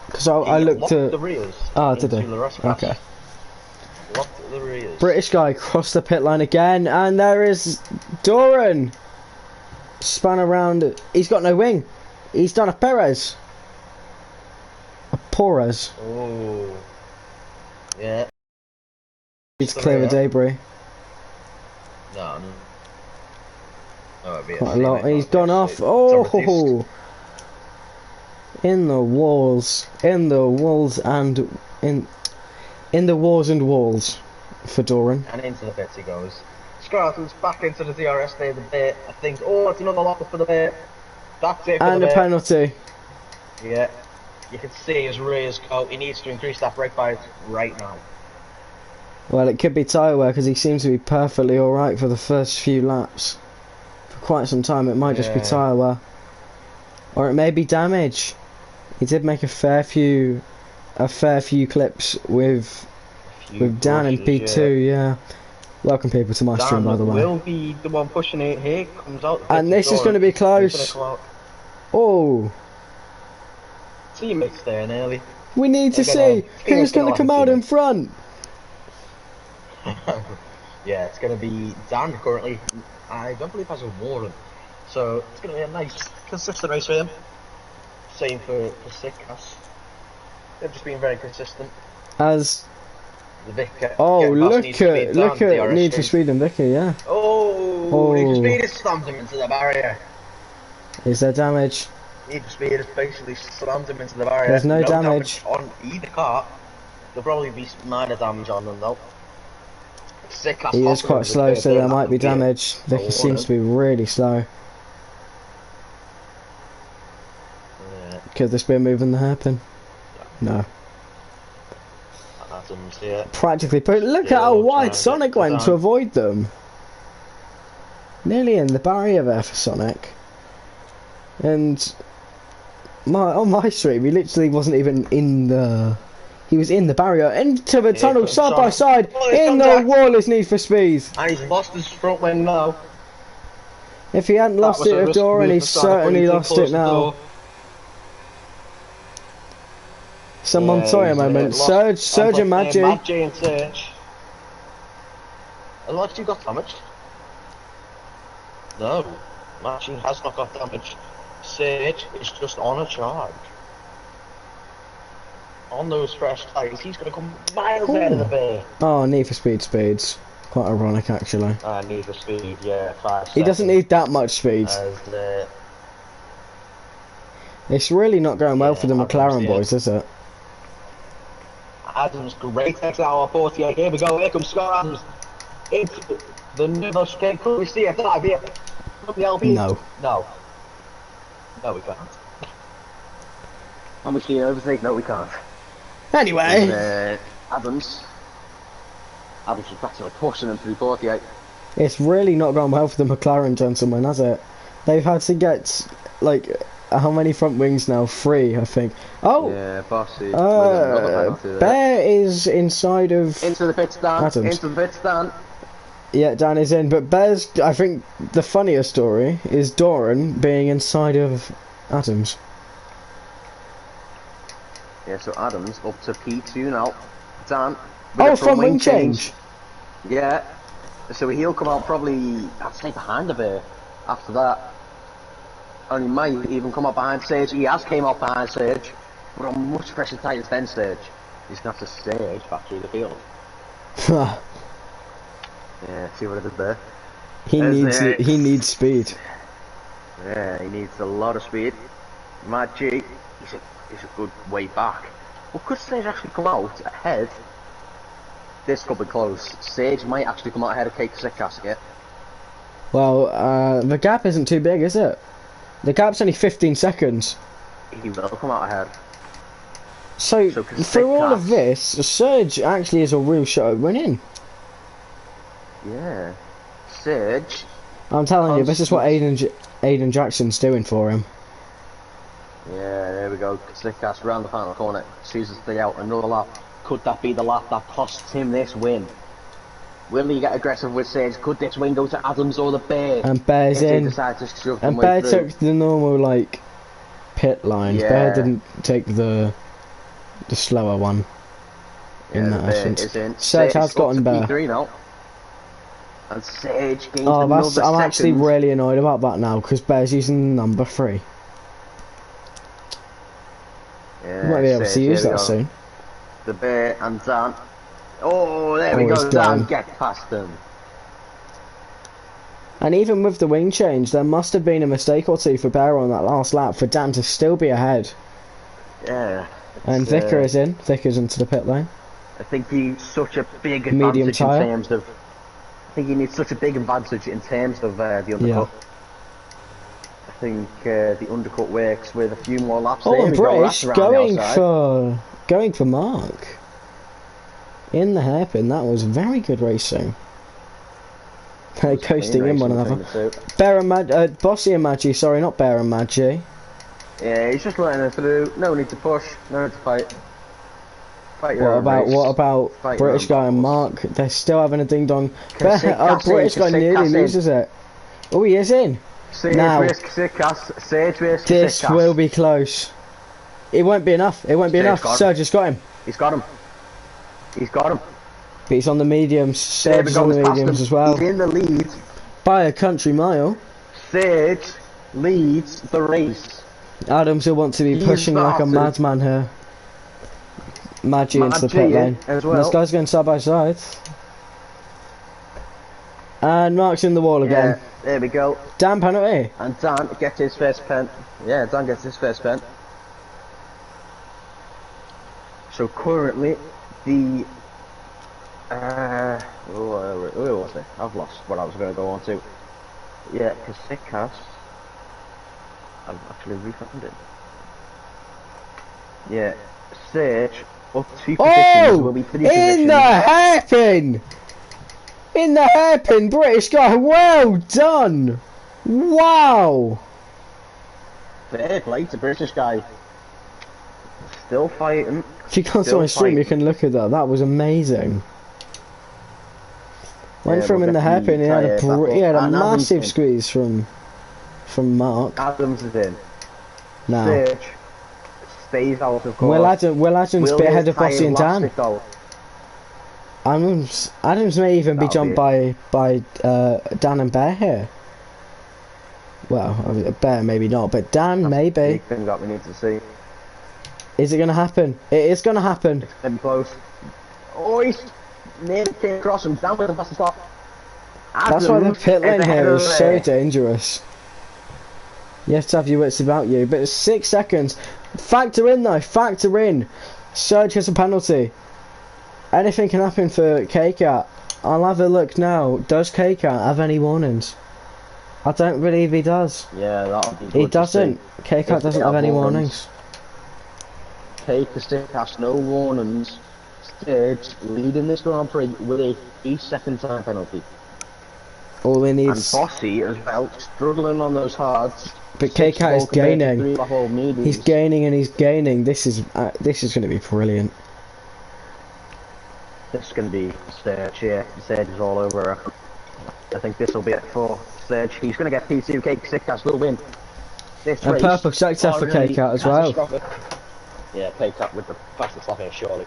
Because I looked at... the rears. Oh, did he? Okay. Locked the rears. British guy crossed the pit line again, and there is Doran. Spun around. He's got no wing. He's done a Perez. A Porez. Oh. Yeah. He's clear the debris. No. Oh, quite a lot. He's gone off. Oh! In the walls. In the walls and... In the walls and walls for Doran. And into the pits he goes. Scarleton's back into the DRS there, the bit. I think, oh, it's another lock for the bit. That's it for and the a penalty. Yeah. You can see his rears go. He needs to increase that brake bias right now. Well, it could be tyre wear because he seems to be perfectly alright for the first few laps. For quite some time, it might just be tyre wear. Or it may be damage. He did make a fair few clips with Dan and P2, yeah. Welcome people to my stream, by the way. Will be the one pushing it. Here comes out. And this is going to be close. Oh. Teammates there nearly. We need to see who's going to come out in front. Yeah, it's going to be Dan currently. I don't believe has a Warren. So it's going to be a nice, consistent race for him. Same for Sikas. They've just been very consistent. As the Vic, look at Need for Speed and Vicky, yeah. Oh, Need for Speed has slammed him into the barrier. Is there damage? Need for Speed has basically slammed him into the barrier. There's no damage on either car. There'll probably be minor damage on them though. He is quite slow, so there might be damage. Vicky seems to be really slow. Could this be a move in the hairpin? No. Practically, but look at how wide Sonic went to avoid them. Nearly in the barrier there for Sonic. And on my stream, he literally wasn't even in the... He was in the barrier, into the tunnel, side by side, in the wall is Need for Speed. And he's lost his front wing now. If he hadn't lost it at Doran, he's certainly lost it now. Some Montoya moment. Surge and Maggi. Maggi and Surge. Has Maggi got damaged? No. Maggi has not got damaged. Surge is just on a charge. On those fresh tyres, he's going to come miles ahead of the bear. Oh, Need for Speed speeds. Quite ironic, actually. Need for Speed, yeah, 5 He doesn't need that much speed. It's really not going well for the McLaren boys, is it? Adams, great XR48. Here we go. Here comes Scott Adams. Into the Nuvo chicane. Could we see if that be from the LB? No. No. No, we can't. How much do you overtake? No, we can't. Anyway. Adams was practically pushing him through 48. It's really not gone well for the McLaren gentlemen, has it? They've had to get, like, how many front wings now? 3, I think. Oh! Yeah, Bossy. Bear is inside of... Into the pit stand. Adams. Into the pit stand. Yeah, Dan is in, but Bear's, I think, the funnier story is Doran being inside of Adams. Yeah, so Adams up to P2 now. Dan. Oh, front wing change. Yeah. So he'll come out probably, I'd say, behind a bit after that. And he might even come up behind Sage. He has came up behind Sage, but on much fresher tires than Sage. He's going to have to Sage back through the field. Yeah, see what I did there? He needs speed. Yeah, he needs a lot of speed. Mad G, he's a good way back. Well, could Sage actually come out ahead? This could be close. Sage might actually come out ahead of Cake Sick Casket. Well, the gap isn't too big, is it? The gap's only 15 seconds. He will come out ahead. So through all of this, Surge actually is a real shot at winning. Yeah. Surge. I'm telling you, this is what Aiden Jackson's doing for him. Yeah, there we go. Slickcast round the final corner. Chooses to stay out another lap. Could that be the lap that costs him this win? Will he get aggressive with Sage? Could this win go to Adams or the Bear? And Bear's in. And Bear took the normal, like, pit lines. Yeah. Bear didn't take the slower one. Yeah, in that essence. Sage has gotten Bear. Now. And Sage gains I'm actually really annoyed about that now, because Bear's using number 3. Yeah, might be able to use that soon. The Bear and Dan. Oh, there we go. Dan gets past them. And even with the wing change, there must have been a mistake or two for Bear on that last lap for Dan to still be ahead. Yeah. And Vicker is in. Vicker's into the pit lane. I think he's such a big advantage in terms of. I think he needs such a big advantage in terms of the undercut. Yeah. I think the undercut works with a few more laps. Oh, and British going for Mark in the hairpin. That was very good racing. They're coasting in one another. Bear and Bossy and Maggi. Sorry, not Bear and Maggi. Yeah, he's just letting her through. No need to push. No need to fight. What about British guy and Mark? They're still having a ding dong. British guy nearly loses it. Oh, he is in. This will be close. It won't be enough. It won't be enough. Serge has got him. He's got him. He's got him. But he's on the mediums. Serge is on the mediums as well. He's in the lead. By a country mile. Serge leads the race. Adams will want to be pushing like a madman here. Maggi into the pit lane. As well. And this guy's going side by side. And Mark's in the wall again. Yeah, there we go. Dan penalty. And Dan gets his first pen. Yeah, Dan gets his first pen. So currently, the where was it? I've lost what I was going to go on to. Yeah, because Sickcast, I've actually refound it. Yeah, Sage up 2 positions will be 3 positions. In the hairpin! In the hairpin, British guy, well done! Wow! Fair play to British guy. Still fighting. If you can't see my stream, you can look at that. That was amazing. Went from in the hairpin, he had a massive squeeze from Mark. Adams is in. Now. Sage stays out of course. Will Adams be ahead of Bossy and Dan? Adams may even be jumped by Dan and Bear here. Well, Bear maybe not, but Dan maybe. That's the big thing that we need to see. Is it going to happen? It is going to happen. It's been close. Oh, he's nearly came across him. Down with the fastest stop. That's why the pit lane here is so dangerous. You have to have your wits about you. But it's 6 seconds. Factor in though. Factor in. Serge has a penalty. Anything can happen for K-Cat. I'll have a look now. Does K-Cat have any warnings? I don't believe he does. Yeah, that'll be good. He doesn't. K-Cat doesn't have any warnings. Take the stick, has no warnings. Stage leading this Grand Prix with a 3-second time penalty. All he And needs. Bossy as well, struggling on those hards. But K-Cat is gaining. He's gaining and he's gaining. This is going to be brilliant. This is going to be Stage here. Stage is all over. I think this will be it for Stage. He's going to get P2. K-Cat will win. This And perfect success for K-Cat as well. Yeah, K-Cat with the fastest lap here, surely.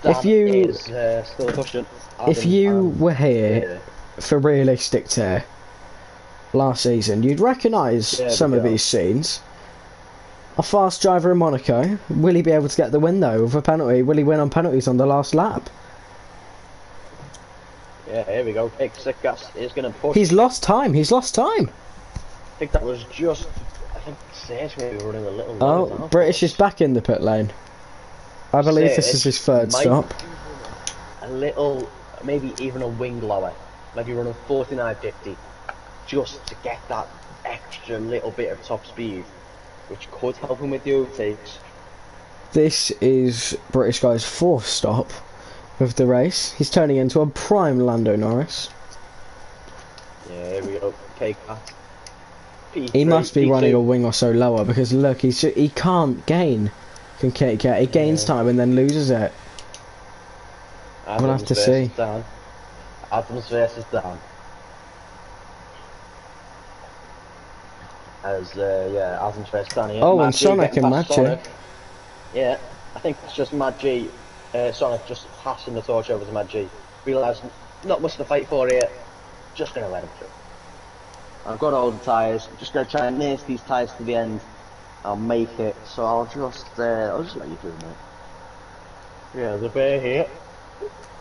If you is, still pushing. if you were here for realistic tear last season, you'd recognise some of these scenes. A fast driver in Monaco. Will he be able to get the win though with a penalty? Will he win on penalties on the last lap? Yeah, here we go. K-Cat is going to push. He's lost time. He's lost time. I think that was just. I think Sage maybe running a little low. Oh, British is back in the pit lane. I believe this is his third stop. A little, maybe even a wing lower. Maybe running 49.50, just to get that extra little bit of top speed, which could help him with the overtakes. This is British guy's fourth stop of the race. He's turning into a prime Lando Norris. Yeah, here we go. K-Cat. He must be running a wing or so lower because look, he can't gain. Can K-Cat? He gains time and then loses it. We'll have to see. Dan. Adams versus Dan. As yeah, Adams versus Dan. Oh, and Sonic and Maggi. Yeah, I think it's just Maggi. Sonic just passing the torch over to Maggi. Realised not much to fight for here. Just gonna let him through. I've got all the tyres. I'm just gonna try and nurse these tyres to the end. I'll make it. So I'll just let you through, mate. Yeah, the bear here.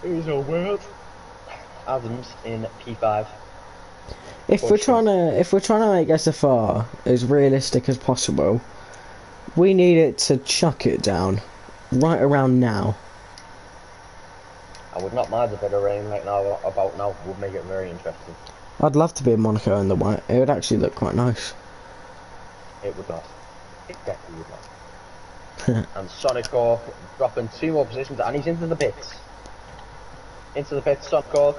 Who's a word? Adams in P5. If we're trying to make SFR as realistic as possible, we need it to chuck it down right around now. I would not mind a bit of rain right now. About now would make it very interesting. I'd love to be in Monaco in the white. It would actually look quite nice. It would not. It definitely would not. And Sonic Hawk dropping 2 more positions, and he's into the pits. Into the pits, Sonic Hawk.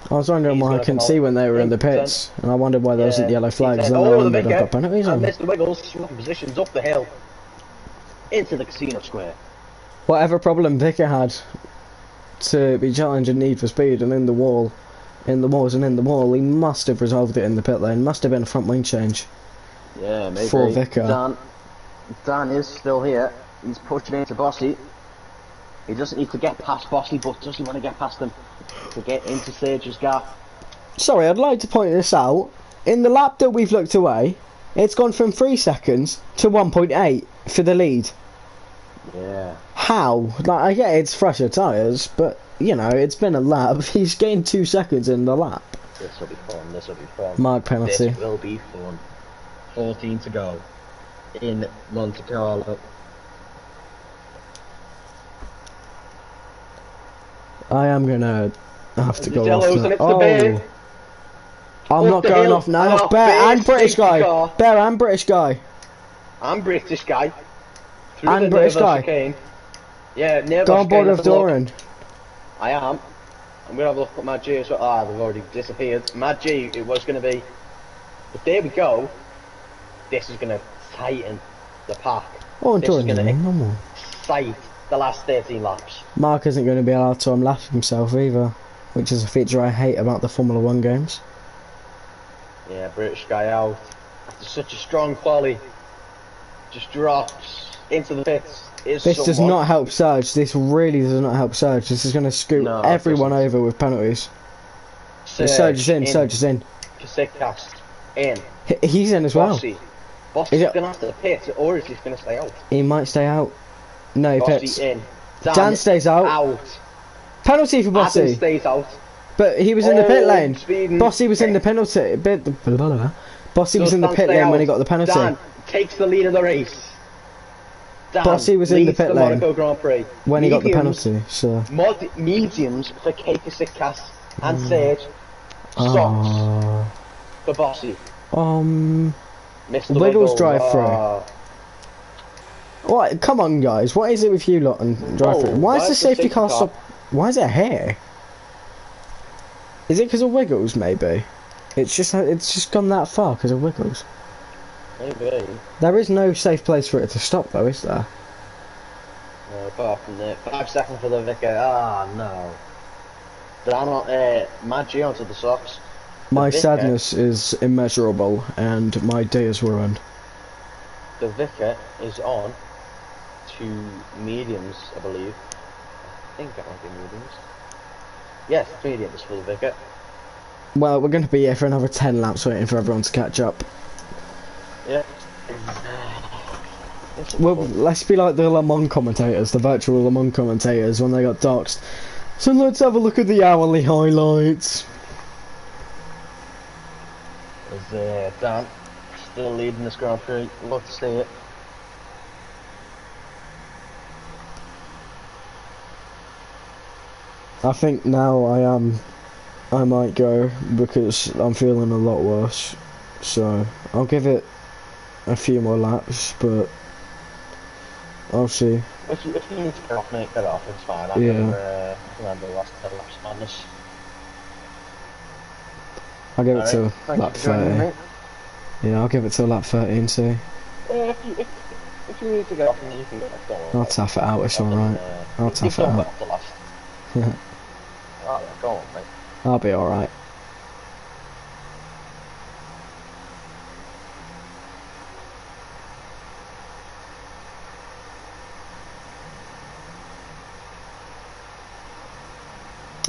I was wondering why I couldn't see when they were in the pits, and I wondered why there wasn't yellow flags, and then I wondered if I've got penalties on. And Mr. Wiggles swapping positions up the hill into the casino square. Whatever problem Vicker had to be challenging Need for Speed and in the wall, he must have resolved it in the pit lane. Must have been a front wing change. Yeah, maybe. For Vicker. Dan is still here. He's pushing into Bossy. He doesn't need to get past Bossy, but doesn't want to get past him to get into Sage's gap. Sorry, I'd like to point this out. In the lap that we've looked away, it's gone from 3 seconds to 1.8 for the lead. Yeah. How? Like, I get it's fresher tyres, but, you know, it's been a lap. He's gained 2 seconds in the lap. This will be fun, this will be fun. Mark penalty. This will be fun. 14 to go in Monte Carlo. I am gonna have to go off now. Oh, I'm not going off now. Bear and British guy. Bear and British guy. I'm British guy. And British guy. Yeah, near go on board of Doran. I am. I'm gonna have a look at Mad G as well. Ah, they've already disappeared. Mad G, it was gonna be. But there we go. This is gonna tighten the pack. Oh, this is Doran, gonna excite the last 13 laps. Mark isn't going to be allowed to unlap himself either, which is a feature I hate about the Formula 1 games. Yeah, British guy out. After such a strong quali, just drops into the pits. This does not help Serge. This really does not help Serge. This is going to scoot everyone over with penalties. Serge is in. Serge is in. Kasicast in. He's in as well. Bossy's going to have to pit, or is he going to stay out? He might stay out. No, he pits. In. Dan stays out. Penalty for Bossy. Adam stays out. But he was in the pit lane. Bossy was in the penalty. Bossy was in the pit lane when he got the penalty. Dan takes the lead of the race. Dan Bossy was in the pit lane Monaco Grand Prix. when he got the penalty. So mediums for Kasicast and Sage. Socks for Bossy. Mr. Wiggles drive through. Oh. What? Come on, guys. What is it with you lot and drive through? Why is the safety car stop? Why is it here? Is it because of Wiggles? Maybe. It's just gone that far because of Wiggles. Maybe. There is no safe place for it to stop, though, is there? No, apart from the 5 seconds for the Vicar. Ah, no. Did I not Mad G onto the socks? My sadness is immeasurable, and my day is ruined. The Vicar is on to mediums, I believe. I think it might be mediums. Yes, mediums for the Vicar. Well, we're going to be here for another 10 laps waiting for everyone to catch up. Yeah. Well, let's be like the Le Mans commentators, the virtual Le Mans commentators, when they got doxed. So let's have a look at the hourly highlights. There's Dan still leading this Grand Prix. Love to see it. I think now I might go because I'm feeling a lot worse. So I'll give it a few more laps, but I'll see. If you need to get off, mate, get off. It's fine. I can handle the last 10 laps madness. I'll give it to lap 30. Yeah, I'll give it to lap 30 and see. Yeah, if you need to get off, you can get off. I'll tough it out, it's alright. I'll tough it out. Oh, go on, mate. I'll be alright.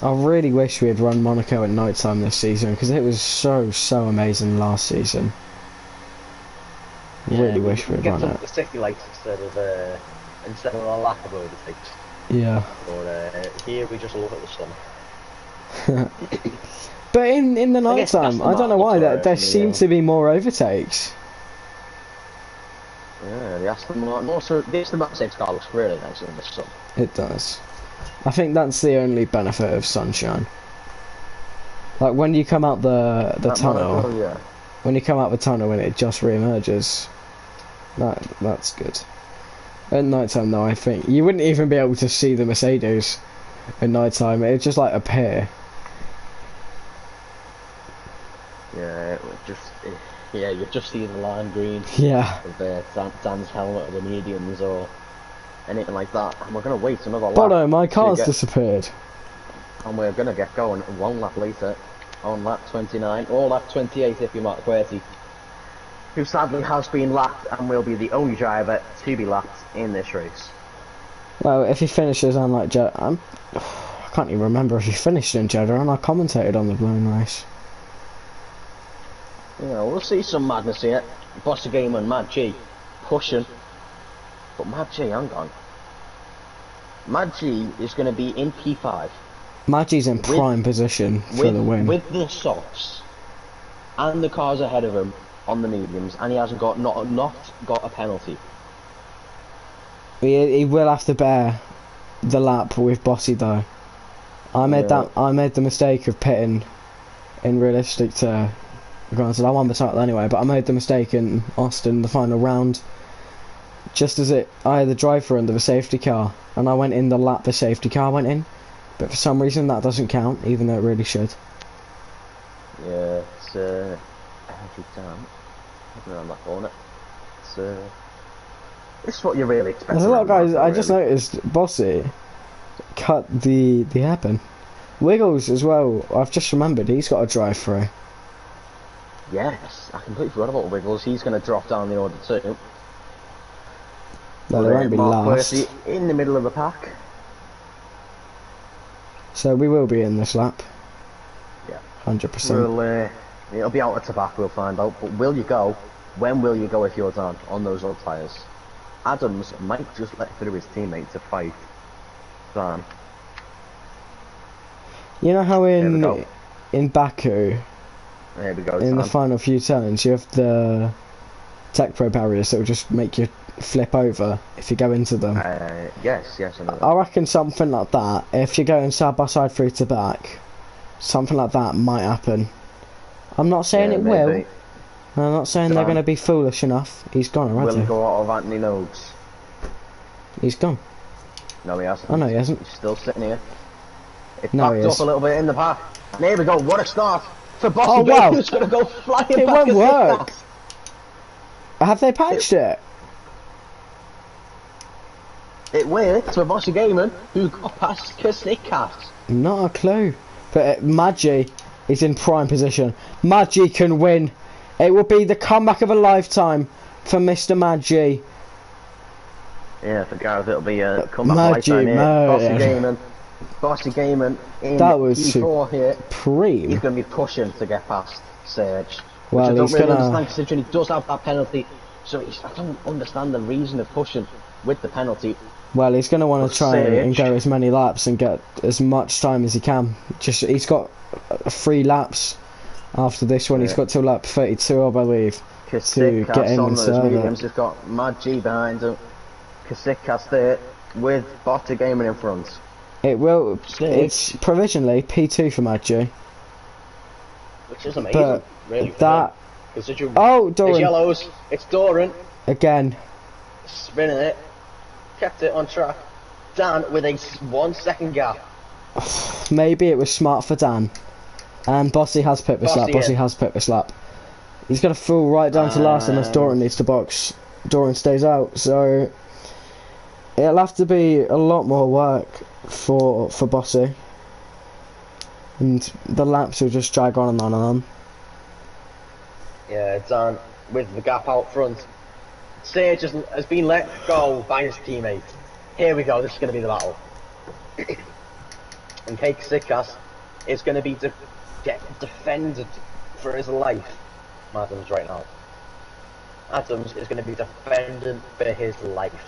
I really wish we had run Monaco at night time this season because it was so amazing last season. Yeah, really wish we had run it. The city lights instead of a lack of overtakes. Yeah. But here we just look at the sun. But in the night time, I don't know why there seem to be more overtakes. Yeah, the Aston Martin. Also, the Aston Martin safety car looks really nice in the sun. It does. I think that's the only benefit of sunshine. Like when you come out the tunnel, Monaco, yeah. when you come out the tunnel and it just re-emerges, that's good. At night time though, I think you wouldn't even be able to see the Mercedes at night time. It'd just like appear. Yeah, it would just you just see the lime green. Yeah. Of Dan's helmet or the mediums or anything like that, and we're going to wait another lap. Bono, my car's disappeared. And we're going to get going one lap later, on lap 29, or lap 28 if you're Mark Querty, who sadly has been lapped and will be the only driver to be lapped in this race. Well, if he finishes on like I can't even remember if he finished in Jeddah, and I commentated on the blown race. Yeah, we'll see some madness here. Boss Game and Mad G pushing. But Mad G, hang on. Mad G is going to be in P5. Mad G's in prime position for the win. With the softs and the cars ahead of him on the mediums, and he hasn't got not got a penalty. He will have to bear the lap with Bossy though. I made the mistake of pitting in realistic to. Granted, I won the title anyway, but I made the mistake in Austin the final round. Just as I had the driver under the safety car, and I went in the lap the safety car went in, but for some reason that doesn't count, even though it really should. Yeah, it's every time. Around that corner. It's what you really expect. There's a lot of guys. I just noticed Bossy cut the hairpin. Wiggles as well. I've just remembered he's got a drive through. Yes, I completely forgot about Wiggles. He's going to drop down the order too. No, they won't be last. In the middle of the pack. So we will be in this lap. Yeah. 100%. It'll be out at the back, we'll find out. But will you go? When will you go if you're down on those old tyres? Adams might just let through his teammate to fight Dan. You know how in Baku, there we go, in the final few turns, you have the Tech Pro barriers that will just make you flip over if you go into them. Yes, I know that. I reckon something like that, if you're going side by side through to back, something like that might happen. I'm not saying it will, I'm not saying they're going to be foolish enough. He's gone already. Will he go out of Anthony Noakes? He's gone. No, he hasn't. Oh, no, he hasn't. He's still sitting here. It's No, backed up a little bit in the pack. And there we go. What a start for Bossy. Oh, wow. Who's going to go flying It back won't work. Have they patched it? It worked for Bossy Gaiman, who got past Kasnikas. Not a clue. But Maggi is in prime position. Maggi can win. It will be the comeback of a lifetime for Mr. Maggi. Yeah, for Gareth it'll be a comeback Maggi, lifetime here. Bossy Gaiman in that was P4 here. Supreme. He's going to be pushing to get past Serge. Well, which I don't he's really gonna... understand considering he does have that penalty. So I don't understand the reason of pushing with the penalty. Well, he's going to want to try and Serge. go as many laps and get as much time as he can. Just he's got 3 laps after this one. Yeah. He's got till lap 32, I believe, to get in and serve it. He's got Mad G behind him. Kasikas there with Bossy Gaiman in front. It will. It's provisionally P2 for Mad G. Which is amazing. But really. That. Oh, Doran. It's yellows. It's Doran. Again. Spinning it. Kept it on track. Dan with a 1 second gap. Maybe it was smart for Dan. And Bossy has picked this lap. Bossy has picked this lap. He's going to fall right down to last unless Doran needs to box. Doran stays out. So it'll have to be a lot more work for Bossy. And the laps will just drag on and on and on. Yeah, Dan with the gap out front. Sage has been let go by his teammate. Here we go, this is going to be the battle. And Kake Sikas is going to be defended for his life. Adams right now. Adams is going to be defended for his life.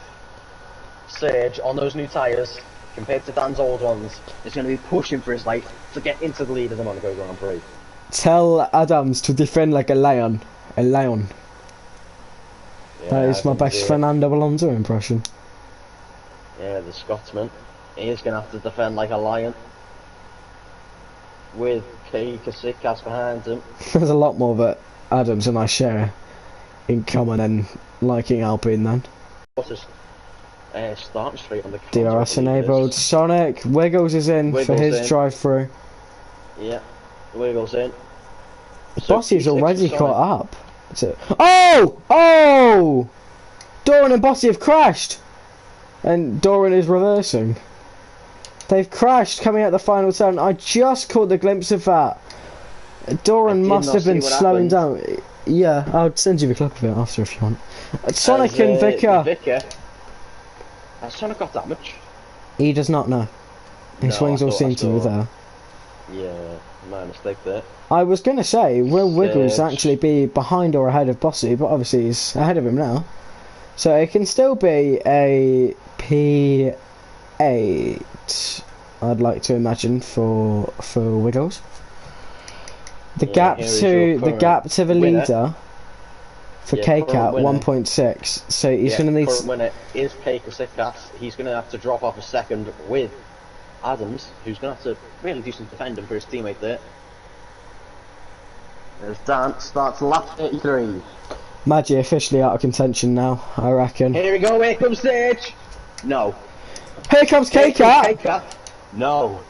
Sage, on those new tyres, compared to Dan's old ones, is going to be pushing for his life to get into the lead of the Monaco Grand Prix. Tell Adams to defend like a lion. A lion. Yeah, that is my best Fernando Alonso impression. Yeah, the Scotsman. He is going to have to defend like a lion. With Kasikas behind him. There's a lot more that Adams and I share in common and liking Alpine then. Starting straight on the DRS enabled. Sonic Wiggles is in for his drive through. Yeah, Wiggles in. Bossy's already caught up. Oh! Doran and Bossy have crashed! And Doran is reversing. They've crashed coming out the final turn. I just caught the glimpse of that. Doran must have been slowing down. Yeah, I'll send you the clip of it after if you want. Sonic and Vicar. Has Sonic got damage? He does not know. His wings all seem to be there. Yeah, my mistake there. I was going to say, will Wiggles actually be behind or ahead of Bossy, but obviously he's ahead of him now. So it can still be a P8, I'd like to imagine, for Wiggles. The gap to the leader for K-Cat 1.6. So he's going to need. Current winner is K-Cat. He's going to have to drop off a second with Adams, who's going to have to really do some defending for his teammate there. As Dan starts lap 33. Maggi officially out of contention now, I reckon. Here we go, here comes Sage! No. Here comes K-Cat! No.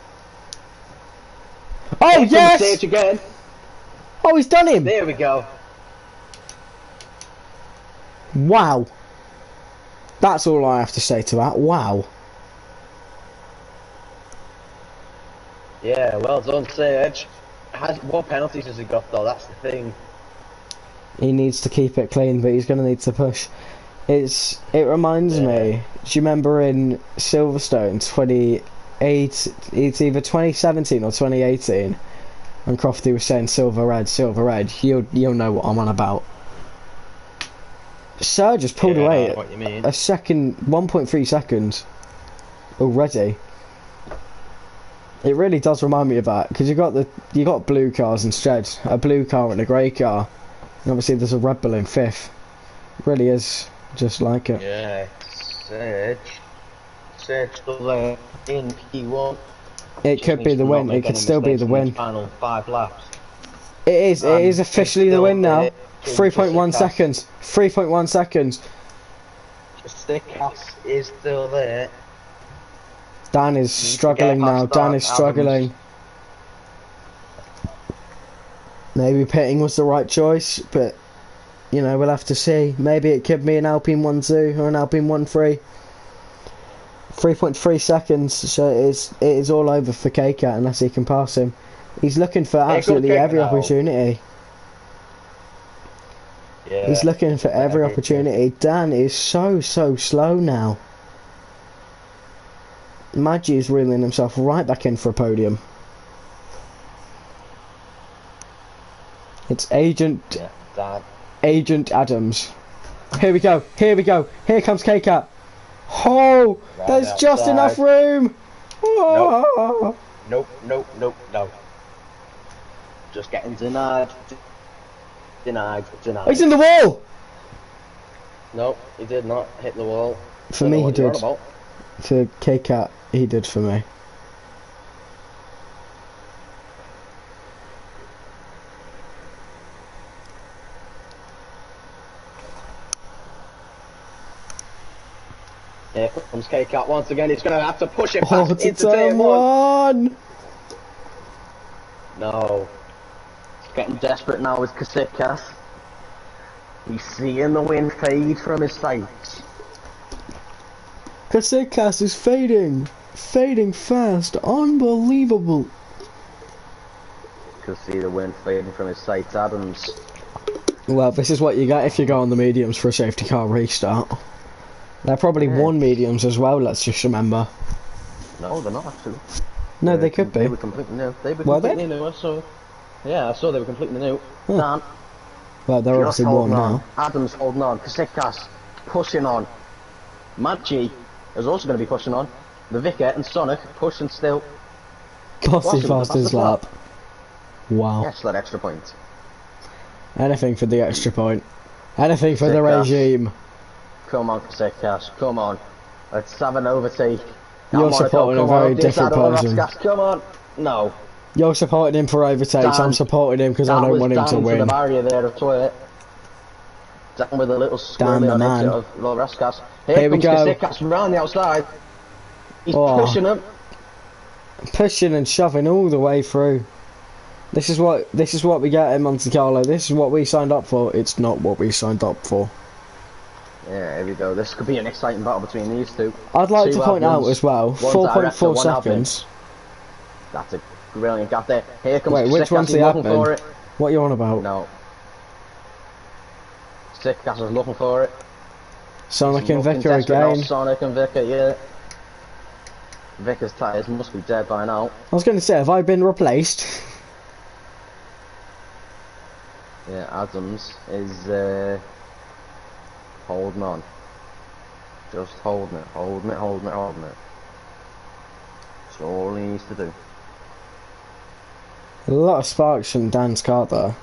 Oh, here yes! comes Sage again. Oh, he's done him! There we go. Wow. That's all I have to say to that. Wow. Yeah, well done, Sage. What penalties has he got though? That's the thing. He needs to keep it clean, but he's going to need to push. It reminds me. Do you remember in Silverstone 28? It's either 2017 or 2018. And Crofty was saying silver red. You'll know what I'm on about. Sir just pulled away a second, 1.3 seconds already. It really does remind me of that, because you got blue cars instead, a blue car and a grey car, and obviously there's a Red Bull in fifth. It really is just like it. Yeah, Sage still there in P1. It could be the win. It could still be the win. Final 5 laps. It is officially the win now. 3.1 Just seconds. 3.1 seconds. Stickhouse is still there. Dan is struggling now. Dan is struggling. Maybe pitting was the right choice, but you know, we'll have to see. Maybe it could be an Alpine 1-2 or an Alpine 1-3. 3.3 seconds, so it is all over for K-Cat unless he can pass him. He's looking for absolutely every opportunity. Yeah, he's looking for every opportunity. Dan is so slow now. Maggi is reeling himself right back in for a podium. It's Agent Adams. Here we go. Here comes K-Cat. Oh, right, there's just enough room. Oh. Nope. Just getting denied. He's in the wall. No, he did not hit the wall. For me, he did. For K-Cat, he did for me. Here comes K-Cat once again. He's going to have to push it past into turn one. No. He's getting desperate now with Kasikas. He's seeing the wind fade from his sights. Kasikas is fading fast. Unbelievable. Can see the wind fading from his sights. Adams. Well, this is what you get if you go on the mediums for a safety car restart. They're probably won mediums as well, let's just remember. No, they're not actually. No, they could be. They were completely new. They were completely new, I saw. Yeah, I saw they were completely new. Huh. Dan. Well, they're obviously won now. Adams holding on. Kasikas pushing on. Maggi is also going to be pushing on. The Vicar and Sonic pushing still. Bossy fast his lap. Wow. Yes, that extra point. Anything for the extra point. Anything for the regime. Come on, Kasikas, come on. Let's have an overtake. You're supporting a very different person. Come on. No. You're supporting him for overtakes. I'm supporting him because I don't want him to win. The barrier there of Toilet. Dan with a little squirrely on exit of Raskas. Here we go. Kasikas from around the outside. He's pushing him. Pushing and shoving all the way through. This is what we get in Monte Carlo. This is what we signed up for. It's not what we signed up for. Yeah, here we go. This could be an exciting battle between these two. I'd like to point out as well, 4.4 seconds. That's a brilliant gap there. Here comes Wait, which one's the admin? What are you on about? No. Stickhouse is looking for it. Sonic and Vicar again. Sonic and Vicar, yeah. Vicar's tyres must be dead by now. I was going to say, have I been replaced? Yeah, Adams is holding on. Just holding it. That's all he needs to do. A lot of sparks from Dan's car there.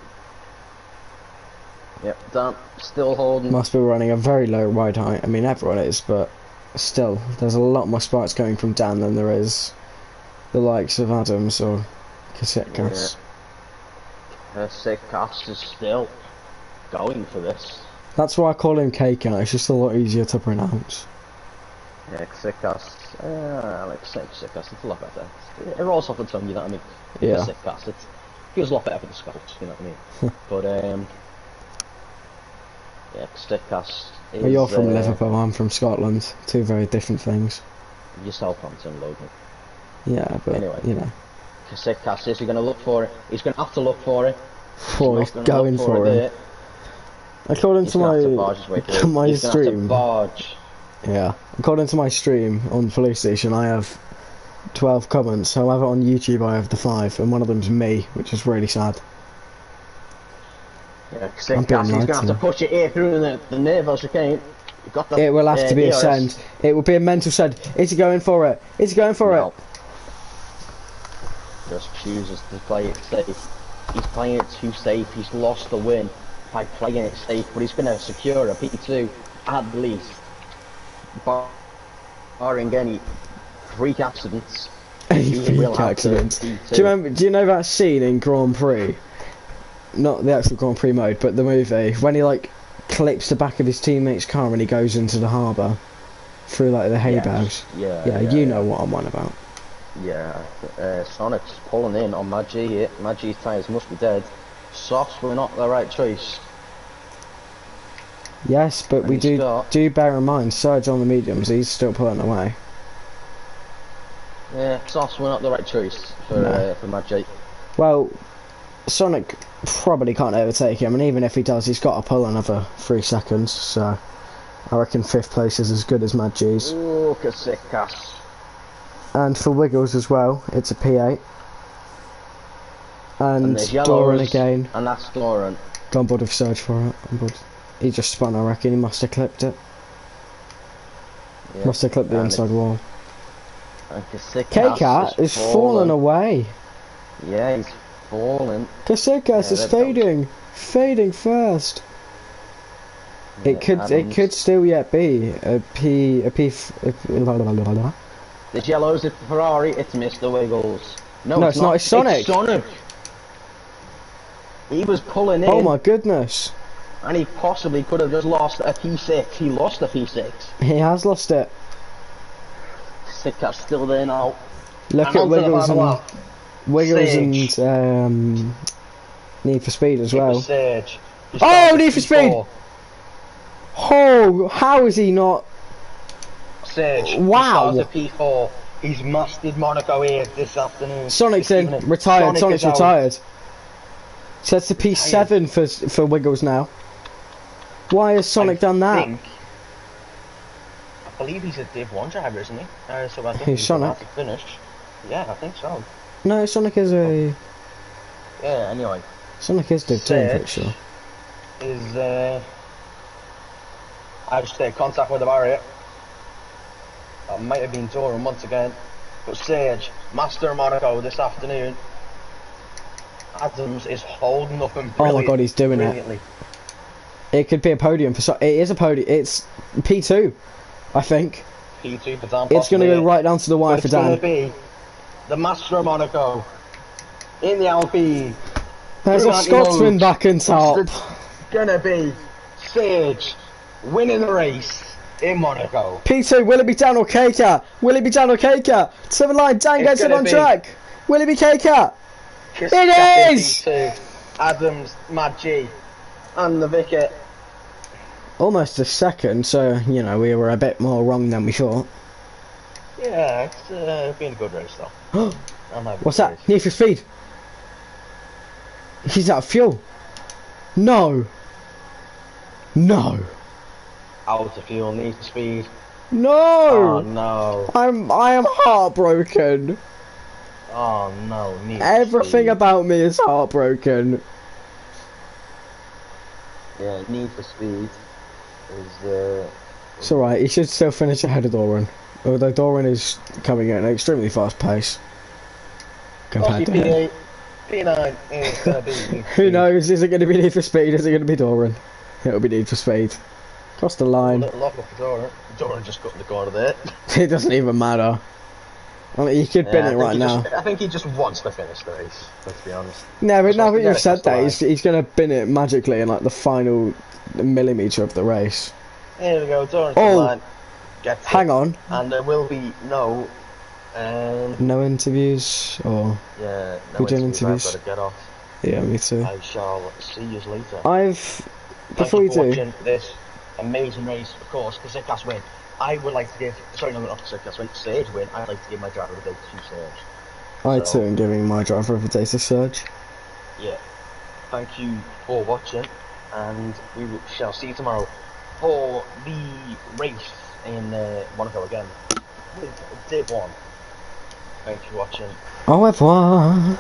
Yep, Dan still holding. Must be running a very low ride height. I mean, everyone is, but still, there's a lot more sparks going from Dan than there is the likes of Adams or Kasikas. Yeah. Kasikas is still going for this. That's why I call him K-Cat. It's just a lot easier to pronounce. Yeah, Kasikas. I like to say Kasikas. It's a lot better. It rolls off the tongue, you know what I mean? Yeah. Kasikas. It feels a lot better for the Scots, you know what I mean? But yeah, Kasikas. Well, you're from Liverpool. I'm from Scotland. Two very different things. You're Southampton, Logan. Yeah, but anyway, you know. Kasikas, is he going to look for it? He's going to have to look for it. He's going for it. According to my stream, yeah, according to my stream on Police Station, I have 12 comments. However, on YouTube, I have the 5, and one of them's me, which is really sad. Yeah, he's going to have to push it here through the Nerval chicane. It will have to be a send. It will be a mental send. Is he going for it? Is he going for it? Just chooses to play it safe. He's playing it too safe. He's lost the win by playing it safe, but he's going to secure a P2 at least, barring any freak accidents. Any freak accidents? Do you know that scene in Grand Prix not the actual Grand Prix mode, but the movie, when he like clips the back of his teammate's car and he goes into the harbour through like the hay bales. Yeah, you know what I'm on about. Yeah, Sonic's pulling in on Mad G here. Mad G's tyres must be dead. Softs were not the right choice. Yes, but And we he's do bear in mind, Serge on the mediums, he's still pulling away. Yeah, softs were not the right choice for Mad G. Well, Sonic probably can't overtake him, and even if he does, he's got to pull another 3 seconds, so I reckon 5th place is as good as Mad G's. Ooh, Kasickas. And for Wiggles as well, it's a P8. And there's Doran again. And that's Doran. Go on board with Surge for it. On board. He just spun, I reckon. He must have clipped it. Yeah. Must have clipped the inside wall. And Kasickas K-Cat is falling away. Yeah, he's falling. Kasickas is fading. Fading fast. Yeah, It could still yet be a P. The yellows, it's Ferrari, it's Mr. Wiggles. No, it's not, it's Sonic. It's Sonic. He was pulling in. Oh my goodness. And he possibly could have just lost a P6. He lost a P6. He has lost it. Kasickas still there now. Look at Wiggles and Need for Speed as well. Oh, Need for Speed! Oh, how is he not? Serge, wow. P4. He's mastered Monaco here this afternoon. Sonic's in, retired. Sonic's retired. Sets to P7 for Wiggles now. Why has Sonic done that? I believe he's a Div 1 driver, isn't he? So I think he's Sonic. To finish. Yeah, I think so. No, Sonic is a... Yeah, anyway. Sonic is Div 2, I'm pretty sure. Is, I just take contact with the barrier. That might have been Doran once again. But Sage, Master of Monaco this afternoon. Adams is holding up and oh my god, he's doing it. It could be a podium for it is a podium. It's P2, I think. P2 for Dan. It's going to go right down to the wire for Dan. It's going to be the Master of Monaco in the Alpine. There's a Scotsman back in top. It's going to be Sage winning the race in Monaco. P2, will it be Dan or K-Cat? Will it be Dan or K-Cat? 7 line, Dan gets it on track. Will it be K-Cat? It is! Adams, Mad G, and the Vicket. Almost a second, so, you know, we were a bit more wrong than we thought. Yeah, it's been a good race though. What's that? Need for Speed. He's out of fuel. No. No. Out of fuel, Need for Speed. No. Oh no. I am heartbroken. Oh no, Need Everything about me is heartbroken. Yeah, Need for Speed is it's alright, he should still finish ahead of Doran. Although Doran is coming at an extremely fast pace. Compared to him. P9 is gonna be who knows, is it gonna be Need for Speed, is it gonna be Doran? It'll be Need for Speed. Cross the line. Lock up for Doran. Doran just got in the corner there. It doesn't even matter. I mean, he could bin it right now. I think he just wants to finish the race, let's be honest. No, but now that you've said that, he's going to bin it magically in like the final millimetre of the race. Here we go, Doran's the line. Hang on. And there will be no... no interviews, or... Yeah, no we're doing interviews. I've got to get off. Yeah, me too. I shall see you later. Before we do... watching this amazing race, of course, Kasickas win. I would like to give, sorry, no, not Kasickas win, Sage win. I'd like to give my driver of the day to Serge. I too am giving my driver of the day to Serge. Yeah. Thank you for watching, and we shall see you tomorrow for the race in Monaco again with Div 1. Thanks for watching. Au revoir.